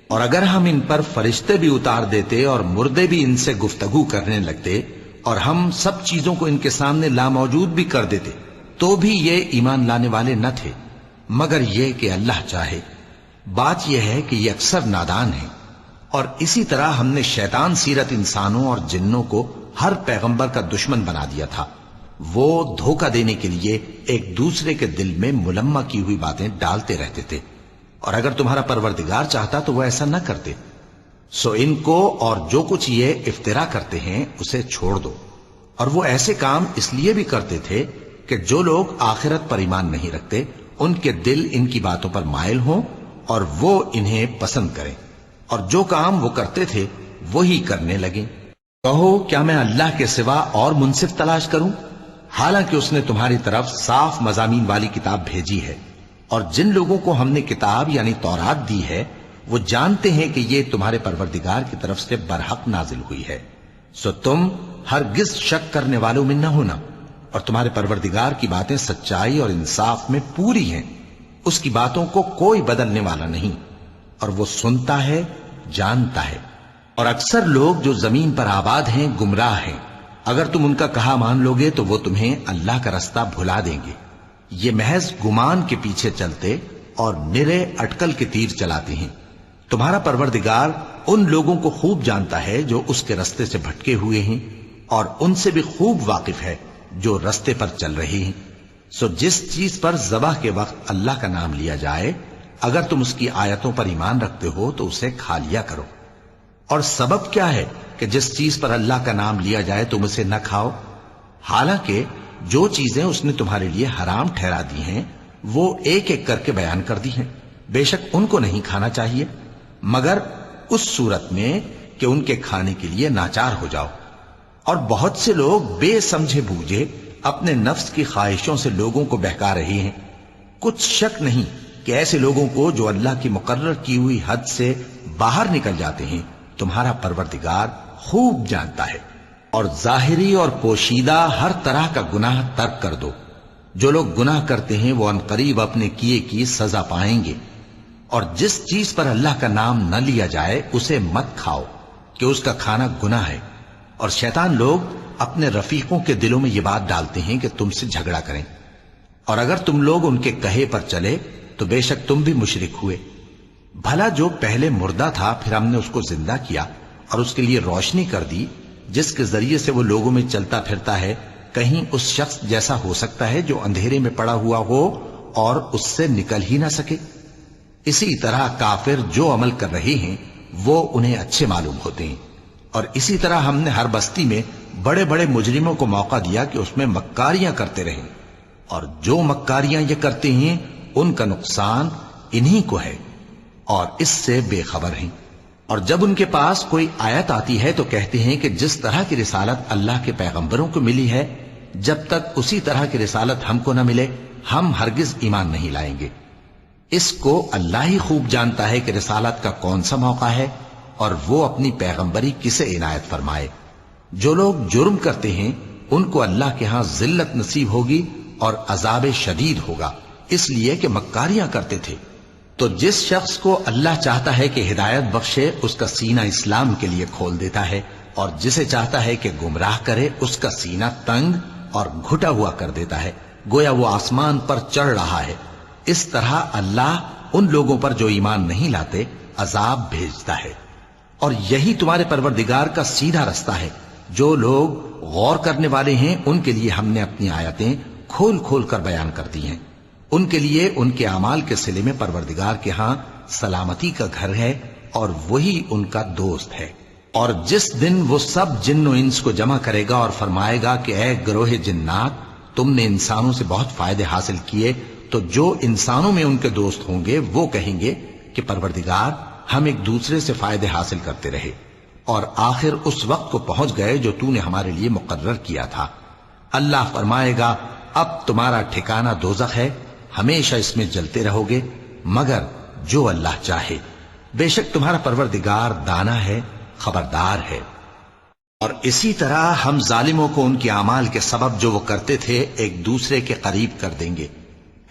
اور اگر ہم ان پر فرشتے بھی اتار دیتے اور مردے بھی ان سے گفتگو کرنے لگتے، اور ہم سب چیزوں کو ان کے سامنے لاموجود بھی کر دیتے، تو بھی یہ ایمان لانے والے نہ تھے، مگر یہ کہ اللہ چاہے۔ بات یہ ہے کہ یہ اکثر نادان ہیں۔ اور اسی طرح ہم نے شیطان سیرت انسانوں اور جنوں کو ہر پیغمبر کا دشمن بنا دیا تھا۔ وہ دھوکہ دینے کے لیے ایک دوسرے کے دل میں ملمہ کی ہوئی باتیں ڈالتے رہتے تھے، اور اگر تمہارا پروردگار چاہتا تو وہ ایسا نہ کرتے۔ سو ان کو اور جو کچھ یہ افترا کرتے ہیں اسے چھوڑ دو۔ اور وہ ایسے کام اس لیے بھی کرتے تھے کہ جو لوگ آخرت پر ایمان نہیں رکھتے ان کے دل ان کی باتوں پر مائل ہوں اور وہ انہیں پسند کریں، اور جو کام وہ کرتے تھے وہی کرنے لگیں۔ کہو کیا میں اللہ کے سوا اور منصف تلاش کروں، حالانکہ اس نے تمہاری طرف صاف مضامین والی کتاب بھیجی ہے۔ اور جن لوگوں کو ہم نے کتاب یعنی تورات دی ہے وہ جانتے ہیں کہ یہ تمہارے پروردگار کی طرف سے برحق نازل ہوئی ہے، سو تم ہرگز شک کرنے والوں میں نہ ہونا۔ اور تمہارے پروردگار کی باتیں سچائی اور انصاف میں پوری ہیں، اس کی باتوں کو کوئی بدلنے والا نہیں، اور وہ سنتا ہے، جانتا ہے۔ اور اکثر لوگ جو زمین پر آباد ہیں گمراہ ہیں، اگر تم ان کا کہا مان لوگے تو وہ تمہیں اللہ کا رستہ بھلا دیں گے۔ یہ محض گمان کے پیچھے چلتے اور نرے اٹکل کے تیر چلاتے ہیں۔ تمہارا پروردگار ان لوگوں کو خوب جانتا ہے جو اس کے رستے سے بھٹکے ہوئے ہیں، اور ان سے بھی خوب واقف ہے جو رستے پر چل رہے ہیں۔ سو جس چیز پر ذبح کے وقت اللہ کا نام لیا جائے، اگر تم اس کی آیتوں پر ایمان رکھتے ہو تو اسے کھا لیا کرو۔ اور سبب کیا ہے کہ جس چیز پر اللہ کا نام لیا جائے تم اسے نہ کھاؤ، حالانکہ جو چیزیں اس نے تمہارے لیے حرام ٹھہرا دی ہیں وہ ایک ایک کر کے بیان کر دی ہیں۔ بے شک ان کو نہیں کھانا چاہیے مگر اس صورت میں کہ ان کے کھانے کے لیے ناچار ہو جاؤ۔ اور بہت سے لوگ بے سمجھے بوجھے اپنے نفس کی خواہشوں سے لوگوں کو بہکا رہے ہیں۔ کچھ شک نہیں کہ ایسے لوگوں کو جو اللہ کی مقرر کی ہوئی حد سے باہر نکل جاتے ہیں تمہارا پروردگار خوب جانتا ہے۔ اور ظاہری اور پوشیدہ ہر طرح کا گناہ ترک کر دو۔ جو لوگ گناہ کرتے ہیں وہ عنقریب اپنے کیے کی سزا پائیں گے۔ اور جس چیز پر اللہ کا نام نہ لیا جائے اسے مت کھاؤ کہ اس کا کھانا گناہ ہے۔ اور شیطان لوگ اپنے رفیقوں کے دلوں میں یہ بات ڈالتے ہیں کہ تم سے جھگڑا کریں، اور اگر تم لوگ ان کے کہے پر چلے تو بے شک تم بھی مشرک ہوئے۔ بھلا جو پہلے مردہ تھا پھر ہم نے اس کو زندہ کیا اور اس کے لیے روشنی کر دی جس کے ذریعے سے وہ لوگوں میں چلتا پھرتا ہے، کہیں اس شخص جیسا ہو سکتا ہے جو اندھیرے میں پڑا ہوا ہو اور اس سے نکل ہی نہ سکے؟ اسی طرح کافر جو عمل کر رہے ہیں وہ انہیں اچھے معلوم ہوتے ہیں۔ اور اسی طرح ہم نے ہر بستی میں بڑے بڑے مجرموں کو موقع دیا کہ اس میں مکاریاں کرتے رہیں، اور جو مکاریاں یہ کرتے ہیں ان کا نقصان انہی کو ہے، اور اس سے بے خبر ہیں۔ اور جب ان کے پاس کوئی آیت آتی ہے تو کہتے ہیں کہ جس طرح کی رسالت اللہ کے پیغمبروں کو ملی ہے، جب تک اسی طرح کی رسالت ہم کو نہ ملے ہم ہرگز ایمان نہیں لائیں گے۔ اس کو اللہ ہی خوب جانتا ہے کہ رسالت کا کون سا موقع ہے اور وہ اپنی پیغمبری کسے عنایت فرمائے۔ جو لوگ جرم کرتے ہیں ان کو اللہ کے ہاں ذلت نصیب ہوگی اور عذاب شدید ہوگا، اس لیے کہ مکاریاں کرتے تھے۔ تو جس شخص کو اللہ چاہتا ہے کہ ہدایت بخشے اس کا سینہ اسلام کے لیے کھول دیتا ہے، اور جسے چاہتا ہے کہ گمراہ کرے اس کا سینہ تنگ اور گھٹا ہوا کر دیتا ہے، گویا وہ آسمان پر چڑھ رہا ہے۔ اس طرح اللہ ان لوگوں پر جو ایمان نہیں لاتے عذاب بھیجتا ہے۔ اور یہی تمہارے پروردگار کا سیدھا رستہ ہے۔ جو لوگ غور کرنے والے ہیں ان کے لیے ہم نے اپنی آیتیں کھول کھول کر بیان کر دی ہیں۔ ان کے لیے ان کے اعمال کے صلے میں پروردگار کے ہاں سلامتی کا گھر ہے، اور وہی ان کا دوست ہے۔ اور جس دن وہ سب جن و انس کو جمع کرے گا اور فرمائے گا کہ اے گروہ جنات، تم نے انسانوں سے بہت فائدے حاصل کیے، تو جو انسانوں میں ان کے دوست ہوں گے وہ کہیں گے کہ پروردگار ہم ایک دوسرے سے فائدے حاصل کرتے رہے، اور آخر اس وقت کو پہنچ گئے جو تو نے ہمارے لیے مقرر کیا تھا۔ اللہ فرمائے گا اب تمہارا ٹھکانہ دوزخ ہے، ہمیشہ اس میں جلتے رہو گے مگر جو اللہ چاہے، بے شک تمہارا پروردگار دانا ہے، خبردار ہے۔ اور اسی طرح ہم ظالموں کو ان کے اعمال کے سبب جو وہ کرتے تھے ایک دوسرے کے قریب کر دیں گے۔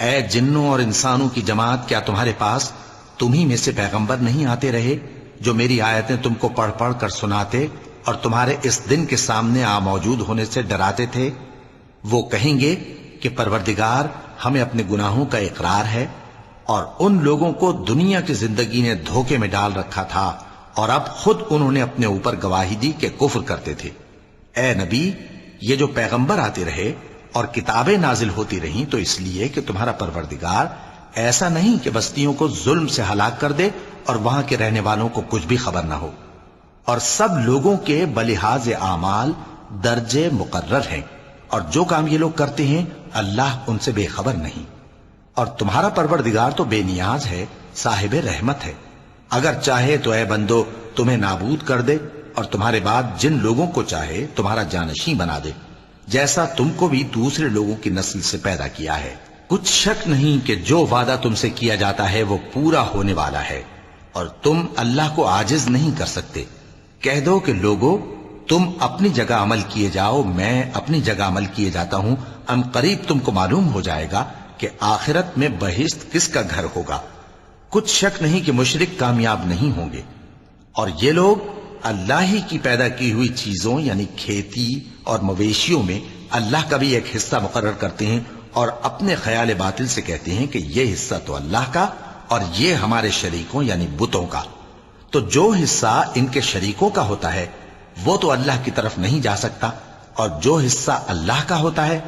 اے جنوں اور انسانوں کی جماعت، کیا تمہارے پاس تمہیں میں سے پیغمبر نہیں آتے رہے جو میری آیتیں تم کو پڑھ پڑھ کر سناتے اور تمہارے اس دن کے سامنے موجود ہونے سے ڈراتے تھے؟ وہ کہیں گے کہ پروردگار ہمیں اپنے گناہوں کا اقرار ہے، اور ان لوگوں کو دنیا کی زندگی نے دھوکے میں ڈال رکھا تھا اور اب خود انہوں نے اپنے اوپر گواہی دی کہ کفر کرتے تھے۔ اے نبی، یہ جو پیغمبر آتے رہے اور کتابیں نازل ہوتی رہیں تو اس لیے کہ تمہارا پروردگار ایسا نہیں کہ بستیوں کو ظلم سے ہلاک کر دے اور وہاں کے رہنے والوں کو کچھ بھی خبر نہ ہو، اور سب لوگوں کے بلحاظ اعمال درجے مقرر ہیں، اور جو کام یہ لوگ کرتے ہیں اللہ ان سے بے خبر نہیں۔ اور تمہارا پروردگار تو بے نیاز ہے، صاحب رحمت ہے، اگر چاہے تو اے بندو تمہیں نابود کر دے اور تمہارے بعد جن لوگوں کو چاہے تمہارا جانشین بنا دے، جیسا تم کو بھی دوسرے لوگوں کی نسل سے پیدا کیا ہے۔ کچھ شک نہیں کہ جو وعدہ تم سے کیا جاتا ہے وہ پورا ہونے والا ہے، اور تم اللہ کو عاجز نہیں کر سکتے۔ کہہ دو کہ لوگو تم اپنی جگہ عمل کیے جاؤ، میں اپنی جگہ عمل کیے جاتا ہوں، ان قریب تم کو معلوم ہو جائے گا کہ آخرت میں بہشت کس کا گھر ہوگا۔ کچھ شک نہیں کہ مشرک کامیاب نہیں ہوں گے۔ اور یہ لوگ اللہ ہی کی پیدا کی ہوئی چیزوں یعنی کھیتی اور مویشیوں میں اللہ کا بھی ایک حصہ مقرر کرتے ہیں، اور اپنے خیال باطل سے کہتے ہیں کہ یہ حصہ تو اللہ کا اور یہ ہمارے شریکوں یعنی بتوں کا۔ تو جو حصہ ان کے شریکوں کا ہوتا ہے وہ تو اللہ کی طرف نہیں جا سکتا، اور جو حصہ اللہ کا ہوتا ہے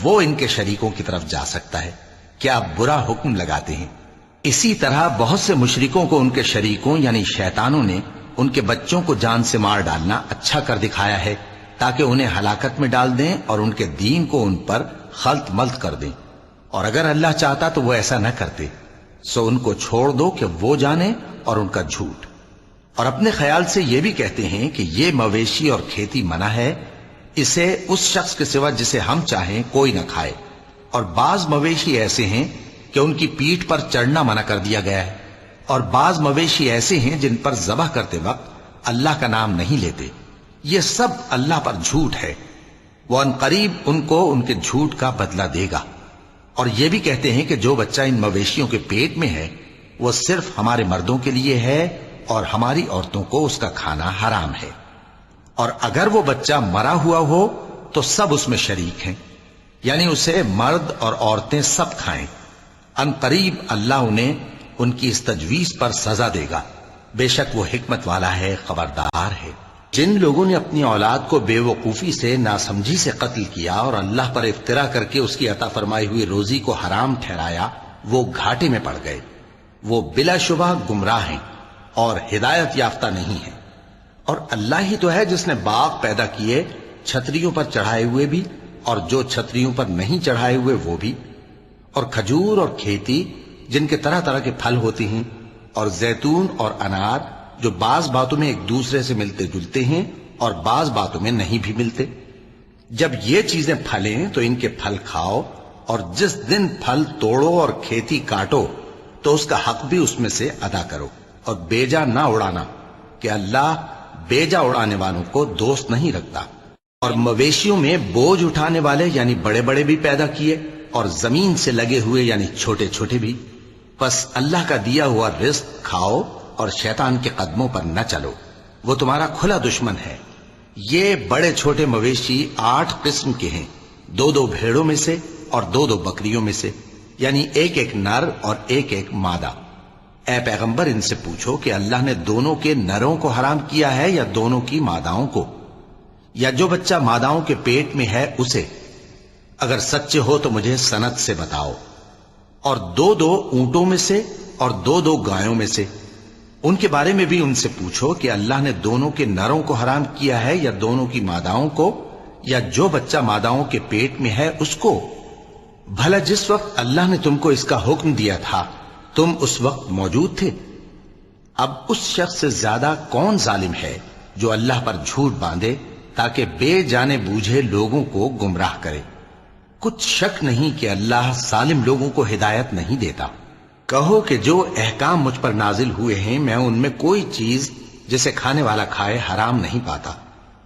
وہ ان کے شریکوں کی طرف جا سکتا ہے۔ کیا برا حکم لگاتے ہیں؟ اسی طرح بہت سے مشرکوں کو ان کے شریکوں یعنی شیطانوں نے ان کے بچوں کو جان سے مار ڈالنا اچھا کر دکھایا ہے، تاکہ انہیں ہلاکت میں ڈال دیں اور ان کے دین کو ان پر خلط ملط کر دیں، اور اگر اللہ چاہتا تو وہ ایسا نہ کرتے۔ سو ان کو چھوڑ دو کہ وہ جانے اور ان کا جھوٹ۔ اور اپنے خیال سے یہ بھی کہتے ہیں کہ یہ مویشی اور کھیتی منع ہے، اسے اس شخص کے سوا جسے ہم چاہیں کوئی نہ کھائے، اور بعض مویشی ایسے ہیں کہ ان کی پیٹھ پر چڑھنا منع کر دیا گیا ہے، اور بعض مویشی ایسے ہیں جن پر ذبح کرتے وقت اللہ کا نام نہیں لیتے۔ یہ سب اللہ پر جھوٹ ہے، وہ ان قریب ان کو ان کے جھوٹ کا بدلہ دے گا۔ اور یہ بھی کہتے ہیں کہ جو بچہ ان مویشیوں کے پیٹ میں ہے وہ صرف ہمارے مردوں کے لیے ہے اور ہماری عورتوں کو اس کا کھانا حرام ہے، اور اگر وہ بچہ مرا ہوا ہو تو سب اس میں شریک ہیں، یعنی اسے مرد اور عورتیں سب کھائیں۔ ان قریب اللہ انہیں ان کی اس تجویز پر سزا دے گا، بے شک وہ حکمت والا ہے، خبردار ہے۔ جن لوگوں نے اپنی اولاد کو بے وقوفی سے ناسمجھی سے قتل کیا اور اللہ پر افترا کر کے اس کی عطا فرمائی ہوئی روزی کو حرام ٹھہرایا، وہ گھاٹے میں پڑ گئے، وہ بلا شبہ گمراہ ہیں۔ اور ہدایت یافتہ نہیں ہیں۔ اور اللہ ہی تو ہے جس نے باغ پیدا کیے، چھتریوں پر چڑھائے ہوئے بھی اور جو چھتریوں پر نہیں چڑھائے ہوئے وہ بھی، اور کھجور اور کھیتی جن کے طرح طرح کے پھل ہوتے ہیں، اور زیتون اور انار جو بعض باتوں میں ایک دوسرے سے ملتے جلتے ہیں اور بعض باتوں میں نہیں بھی ملتے۔ جب یہ چیزیں پھلیں تو ان کے پھل کھاؤ، اور جس دن پھل توڑو اور کھیتی کاٹو تو اس کا حق بھی اس میں سے ادا کرو، اور بیجا نہ اڑانا کہ اللہ بیجا اڑانے والوں کو دوست نہیں رکھتا۔ اور مویشیوں میں بوجھ اٹھانے والے یعنی بڑے بڑے بھی پیدا کیے، اور زمین سے لگے ہوئے یعنی چھوٹے چھوٹے بھی۔ پس اللہ کا دیا ہوا رزق کھاؤ اور شیطان کے قدموں پر نہ چلو، وہ تمہارا کھلا دشمن ہے۔ یہ بڑے چھوٹے مویشی 8 قسم کے ہیں، 2 بھیڑوں میں سے اور 2 بکریوں میں سے، یعنی ایک نر اور ایک مادہ۔ اے پیغمبر ان سے پوچھو کہ اللہ نے دونوں کے نروں کو حرام کیا ہے یا دونوں کی ماداؤں کو، یا جو بچہ ماداؤں کے پیٹ میں ہے اسے؟ اگر سچے ہو تو مجھے سند سے بتاؤ۔ اور 2 اونٹوں میں سے اور 2 گایوں میں سے، ان کے بارے میں بھی ان سے پوچھو کہ اللہ نے دونوں کے نروں کو حرام کیا ہے یا دونوں کی ماداؤں کو، یا جو بچہ ماداؤں کے پیٹ میں ہے اس کو؟ بھلا جس وقت اللہ نے تم کو اس کا حکم دیا تھا تم اس وقت موجود تھے؟ اب اس شخص سے زیادہ کون ظالم ہے جو اللہ پر جھوٹ باندھے تاکہ بے جانے بوجھے لوگوں کو گمراہ کرے؟ کچھ شک نہیں کہ اللہ ظالم لوگوں کو ہدایت نہیں دیتا۔ کہو کہ جو احکام مجھ پر نازل ہوئے ہیں میں ان میں کوئی چیز جسے کھانے والا کھائے حرام نہیں پاتا،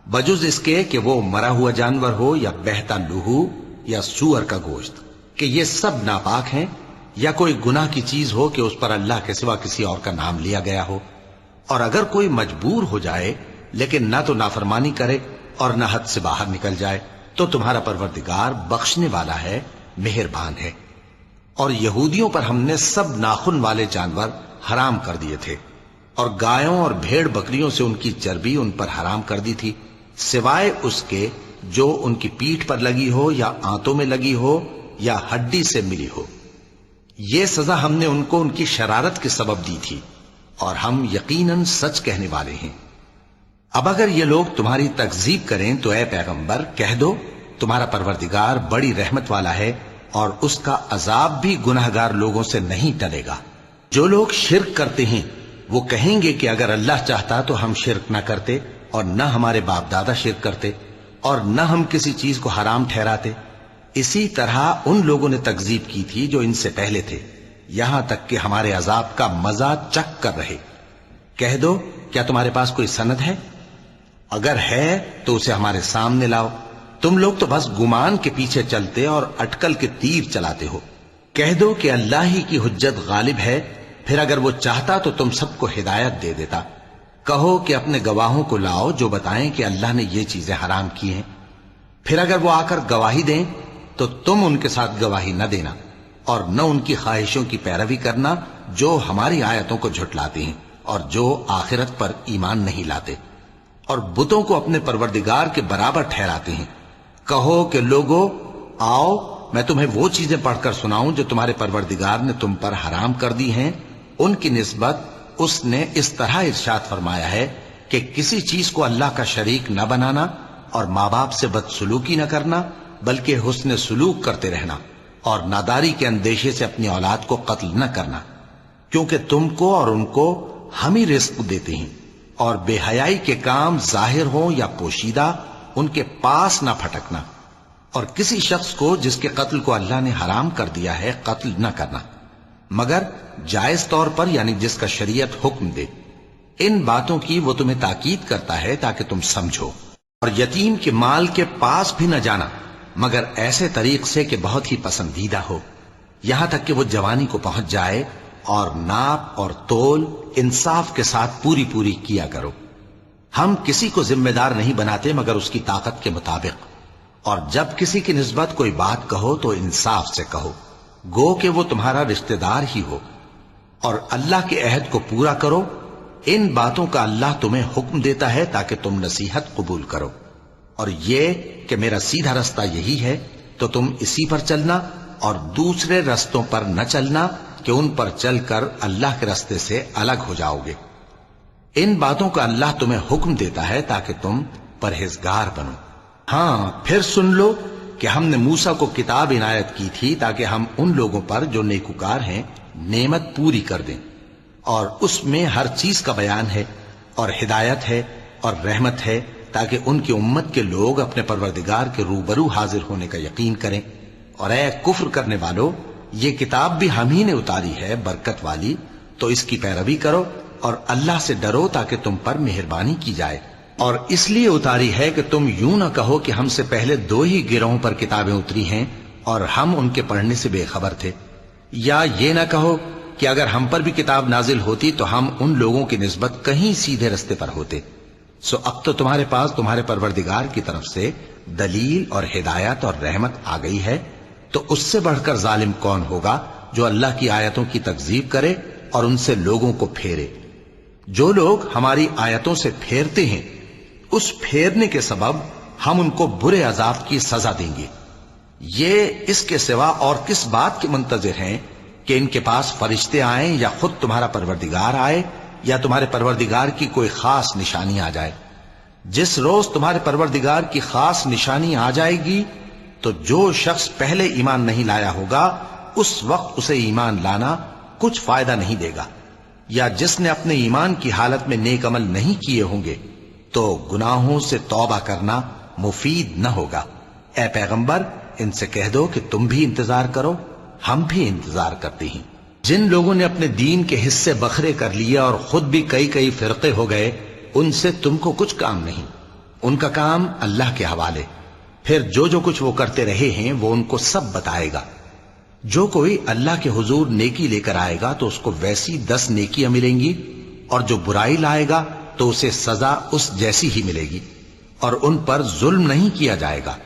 بجز اس کے کہ وہ مرا ہوا جانور ہو یا بہتا لہو یا سور کا گوشت، کہ یہ سب ناپاک ہیں، یا کوئی گناہ کی چیز ہو کہ اس پر اللہ کے سوا کسی اور کا نام لیا گیا ہو۔ اور اگر کوئی مجبور ہو جائے لیکن نہ تو نافرمانی کرے اور نہ حد سے باہر نکل جائے تو تمہارا پروردگار بخشنے والا ہے، مہربان ہے۔ اور یہودیوں پر ہم نے سب ناخن والے جانور حرام کر دیے تھے، اور گایوں اور بھیڑ بکریوں سے ان کی چربی ان پر حرام کر دی تھی، سوائے اس کے جو ان کی پیٹھ پر لگی ہو یا آنتوں میں لگی ہو یا ہڈی سے ملی ہو۔ یہ سزا ہم نے ان کو ان کی شرارت کے سبب دی تھی، اور ہم یقیناً سچ کہنے والے ہیں۔ اب اگر یہ لوگ تمہاری تکذیب کریں تو اے پیغمبر کہہ دو تمہارا پروردگار بڑی رحمت والا ہے، اور اس کا عذاب بھی گناہگار لوگوں سے نہیں ٹلے گا۔ جو لوگ شرک کرتے ہیں وہ کہیں گے کہ اگر اللہ چاہتا تو ہم شرک نہ کرتے، اور نہ ہمارے باپ دادا شرک کرتے، اور نہ ہم کسی چیز کو حرام ٹھہراتے۔ اسی طرح ان لوگوں نے تکذیب کی تھی جو ان سے پہلے تھے، یہاں تک کہ ہمارے عذاب کا مزہ چکھ کر رہے۔ کہہ دو کیا تمہارے پاس کوئی سند ہے؟ اگر ہے تو اسے ہمارے سامنے لاؤ۔ تم لوگ تو بس گمان کے پیچھے چلتے اور اٹکل کے تیر چلاتے ہو۔ کہہ دو کہ اللہ ہی کی حجت غالب ہے، پھر اگر وہ چاہتا تو تم سب کو ہدایت دے دیتا۔ کہو کہ اپنے گواہوں کو لاؤ جو بتائیں کہ اللہ نے یہ چیزیں حرام کی ہیں، پھر اگر وہ آ کر گواہی دیں تو تم ان کے ساتھ گواہی نہ دینا، اور نہ ان کی خواہشوں کی پیروی کرنا جو ہماری آیتوں کو جھٹلاتے ہیں اور جو آخرت پر ایمان نہیں لاتے، اور بتوں کو اپنے پروردگار کے برابر ٹھہراتے ہیں۔ کہو کہ لوگو آؤ میں تمہیں وہ چیزیں پڑھ کر سناؤں جو تمہارے پروردگار نے تم پر حرام کر دی ہیں۔ ان کی نسبت اس نے اس طرح ارشاد فرمایا ہے کہ کسی چیز کو اللہ کا شریک نہ بنانا، اور ماں باپ سے بدسلوکی نہ کرنا بلکہ حسن سلوک کرتے رہنا، اور ناداری کے اندیشے سے اپنی اولاد کو قتل نہ کرنا، کیونکہ تم کو اور ان کو ہم ہی رزق دیتے ہیں۔ اور بے حیائی کے کام ظاہر ہوں یا پوشیدہ ان کے پاس نہ پھٹکنا، اور کسی شخص کو جس کے قتل کو اللہ نے حرام کر دیا ہے قتل نہ کرنا، مگر جائز طور پر یعنی جس کا شریعت حکم دے۔ ان باتوں کی وہ تمہیں تاکید کرتا ہے تاکہ تم سمجھو۔ اور یتیم کے مال کے پاس بھی نہ جانا مگر ایسے طریق سے کہ بہت ہی پسندیدہ ہو، یہاں تک کہ وہ جوانی کو پہنچ جائے، اور ناپ اور تول انصاف کے ساتھ پوری پوری کیا کرو۔ ہم کسی کو ذمہ دار نہیں بناتے مگر اس کی طاقت کے مطابق، اور جب کسی کی نسبت کوئی بات کہو تو انصاف سے کہو، گو کہ وہ تمہارا رشتہ دار ہی ہو، اور اللہ کے عہد کو پورا کرو۔ ان باتوں کا اللہ تمہیں حکم دیتا ہے تاکہ تم نصیحت قبول کرو، اور یہ کہ میرا سیدھا رستہ یہی ہے تو تم اسی پر چلنا، اور دوسرے رستوں پر نہ چلنا کہ ان پر چل کر اللہ کے رستے سے الگ ہو جاؤ گے۔ ان باتوں کا اللہ تمہیں حکم دیتا ہے تاکہ تم پرہیزگار بنو۔ ہاں پھر سن لو کہ ہم نے موسیٰ کو کتاب عنایت کی تھی تاکہ ہم ان لوگوں پر جو نیکوکار ہیں نعمت پوری کر دیں، اور اس میں ہر چیز کا بیان ہے اور ہدایت ہے اور رحمت ہے، تاکہ ان کی امت کے لوگ اپنے پروردگار کے روبرو حاضر ہونے کا یقین کریں۔ اور اے کفر کرنے والو، یہ کتاب بھی ہم ہی نے اتاری ہے برکت والی، تو اس کی پیروی کرو اور اللہ سے ڈرو تاکہ تم پر مہربانی کی جائے۔ اور اس لیے اتاری ہے کہ تم یوں نہ کہو کہ ہم سے پہلے 2 ہی گروہوں پر کتابیں اتری ہیں اور ہم ان کے پڑھنے سے بے خبر تھے، یا یہ نہ کہو کہ اگر ہم پر بھی کتاب نازل ہوتی تو ہم ان لوگوں کی نسبت کہیں سیدھے رستے پر ہوتے۔ سو اب تو تمہارے پاس تمہارے پروردگار کی طرف سے دلیل اور ہدایت اور رحمت آ گئی ہے، تو اس سے بڑھ کر ظالم کون ہوگا جو اللہ کی آیتوں کی تکذیب کرے اور ان سے لوگوں کو پھیرے۔ جو لوگ ہماری آیتوں سے پھیرتے ہیں، اس پھیرنے کے سبب ہم ان کو برے عذاب کی سزا دیں گے۔ یہ اس کے سوا اور کس بات کے منتظر ہیں کہ ان کے پاس فرشتے آئیں یا خود تمہارا پروردگار آئے یا تمہارے پروردگار کی کوئی خاص نشانی آ جائے؟ جس روز تمہارے پروردگار کی خاص نشانی آ جائے گی تو جو شخص پہلے ایمان نہیں لایا ہوگا اس وقت اسے ایمان لانا کچھ فائدہ نہیں دے گا، یا جس نے اپنے ایمان کی حالت میں نیک عمل نہیں کیے ہوں گے تو گناہوں سے توبہ کرنا مفید نہ ہوگا۔ اے پیغمبر، ان سے کہہ دو کہ تم بھی انتظار کرو، ہم بھی انتظار کرتے ہیں۔ جن لوگوں نے اپنے دین کے حصے بکھرے کر لیے اور خود بھی کئی فرقے ہو گئے، ان سے تم کو کچھ کام نہیں، ان کا کام اللہ کے حوالے۔ پھر جو کچھ وہ کرتے رہے ہیں وہ ان کو سب بتائے گا۔ جو کوئی اللہ کے حضور نیکی لے کر آئے گا تو اس کو ویسی 10 نیکیاں ملیں گی، اور جو برائی لائے گا تو اسے سزا اس جیسی ہی ملے گی، اور ان پر ظلم نہیں کیا جائے گا۔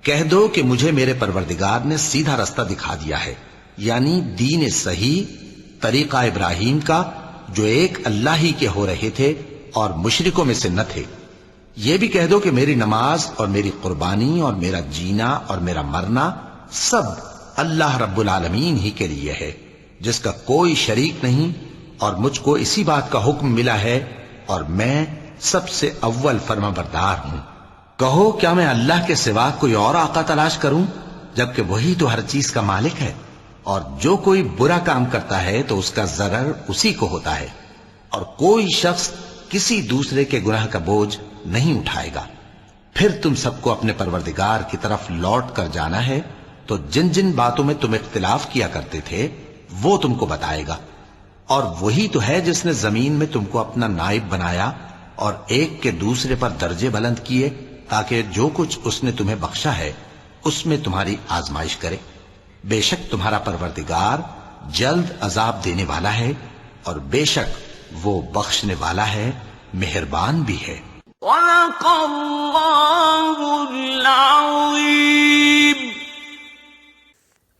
کہہ دو کہ مجھے میرے پروردگار نے سیدھا رستہ دکھا دیا ہے، یعنی دین صحیح، طریقہ ابراہیم کا، جو ایک اللہ ہی کے ہو رہے تھے اور مشرکوں میں سے نہ تھے۔ یہ بھی کہہ دو کہ میری نماز اور میری قربانی اور میرا جینا اور میرا مرنا سب اللہ رب العالمین ہی کے لیے ہے، جس کا کوئی شریک نہیں، اور مجھ کو اسی بات کا حکم ملا ہے اور میں سب سے اول فرما بردار ہوں۔ کہو کیا میں اللہ کے سوا کوئی اور آقا تلاش کروں، جبکہ وہی تو ہر چیز کا مالک ہے؟ اور جو کوئی برا کام کرتا ہے تو اس کا ضرر اسی کو ہوتا ہے، اور کوئی شخص کسی دوسرے کے گناہ کا بوجھ نہیں اٹھائے گا۔ پھر تم سب کو اپنے پروردگار کی طرف لوٹ کر جانا ہے، تو جن جن باتوں میں تم اختلاف کیا کرتے تھے وہ تم کو بتائے گا۔ اور وہی تو ہے جس نے زمین میں تم کو اپنا نائب بنایا اور ایک کے دوسرے پر درجے بلند کیے، تاکہ جو کچھ اس نے تمہیں بخشا ہے اس میں تمہاری آزمائش کرے۔ بے شک تمہارا پروردگار جلد عذاب دینے والا ہے، اور بے شک وہ بخشنے والا ہے، مہربان بھی ہے۔ صدق اللہ العظیم۔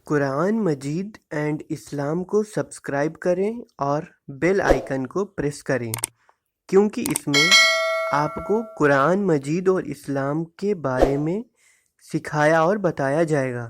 قرآن مجید اینڈ اسلام کو سبسکرائب کریں اور بیل آئیکن کو پریس کریں، کیونکہ اس میں آپ کو قرآن مجید اور اسلام کے بارے میں سکھایا اور بتایا جائے گا۔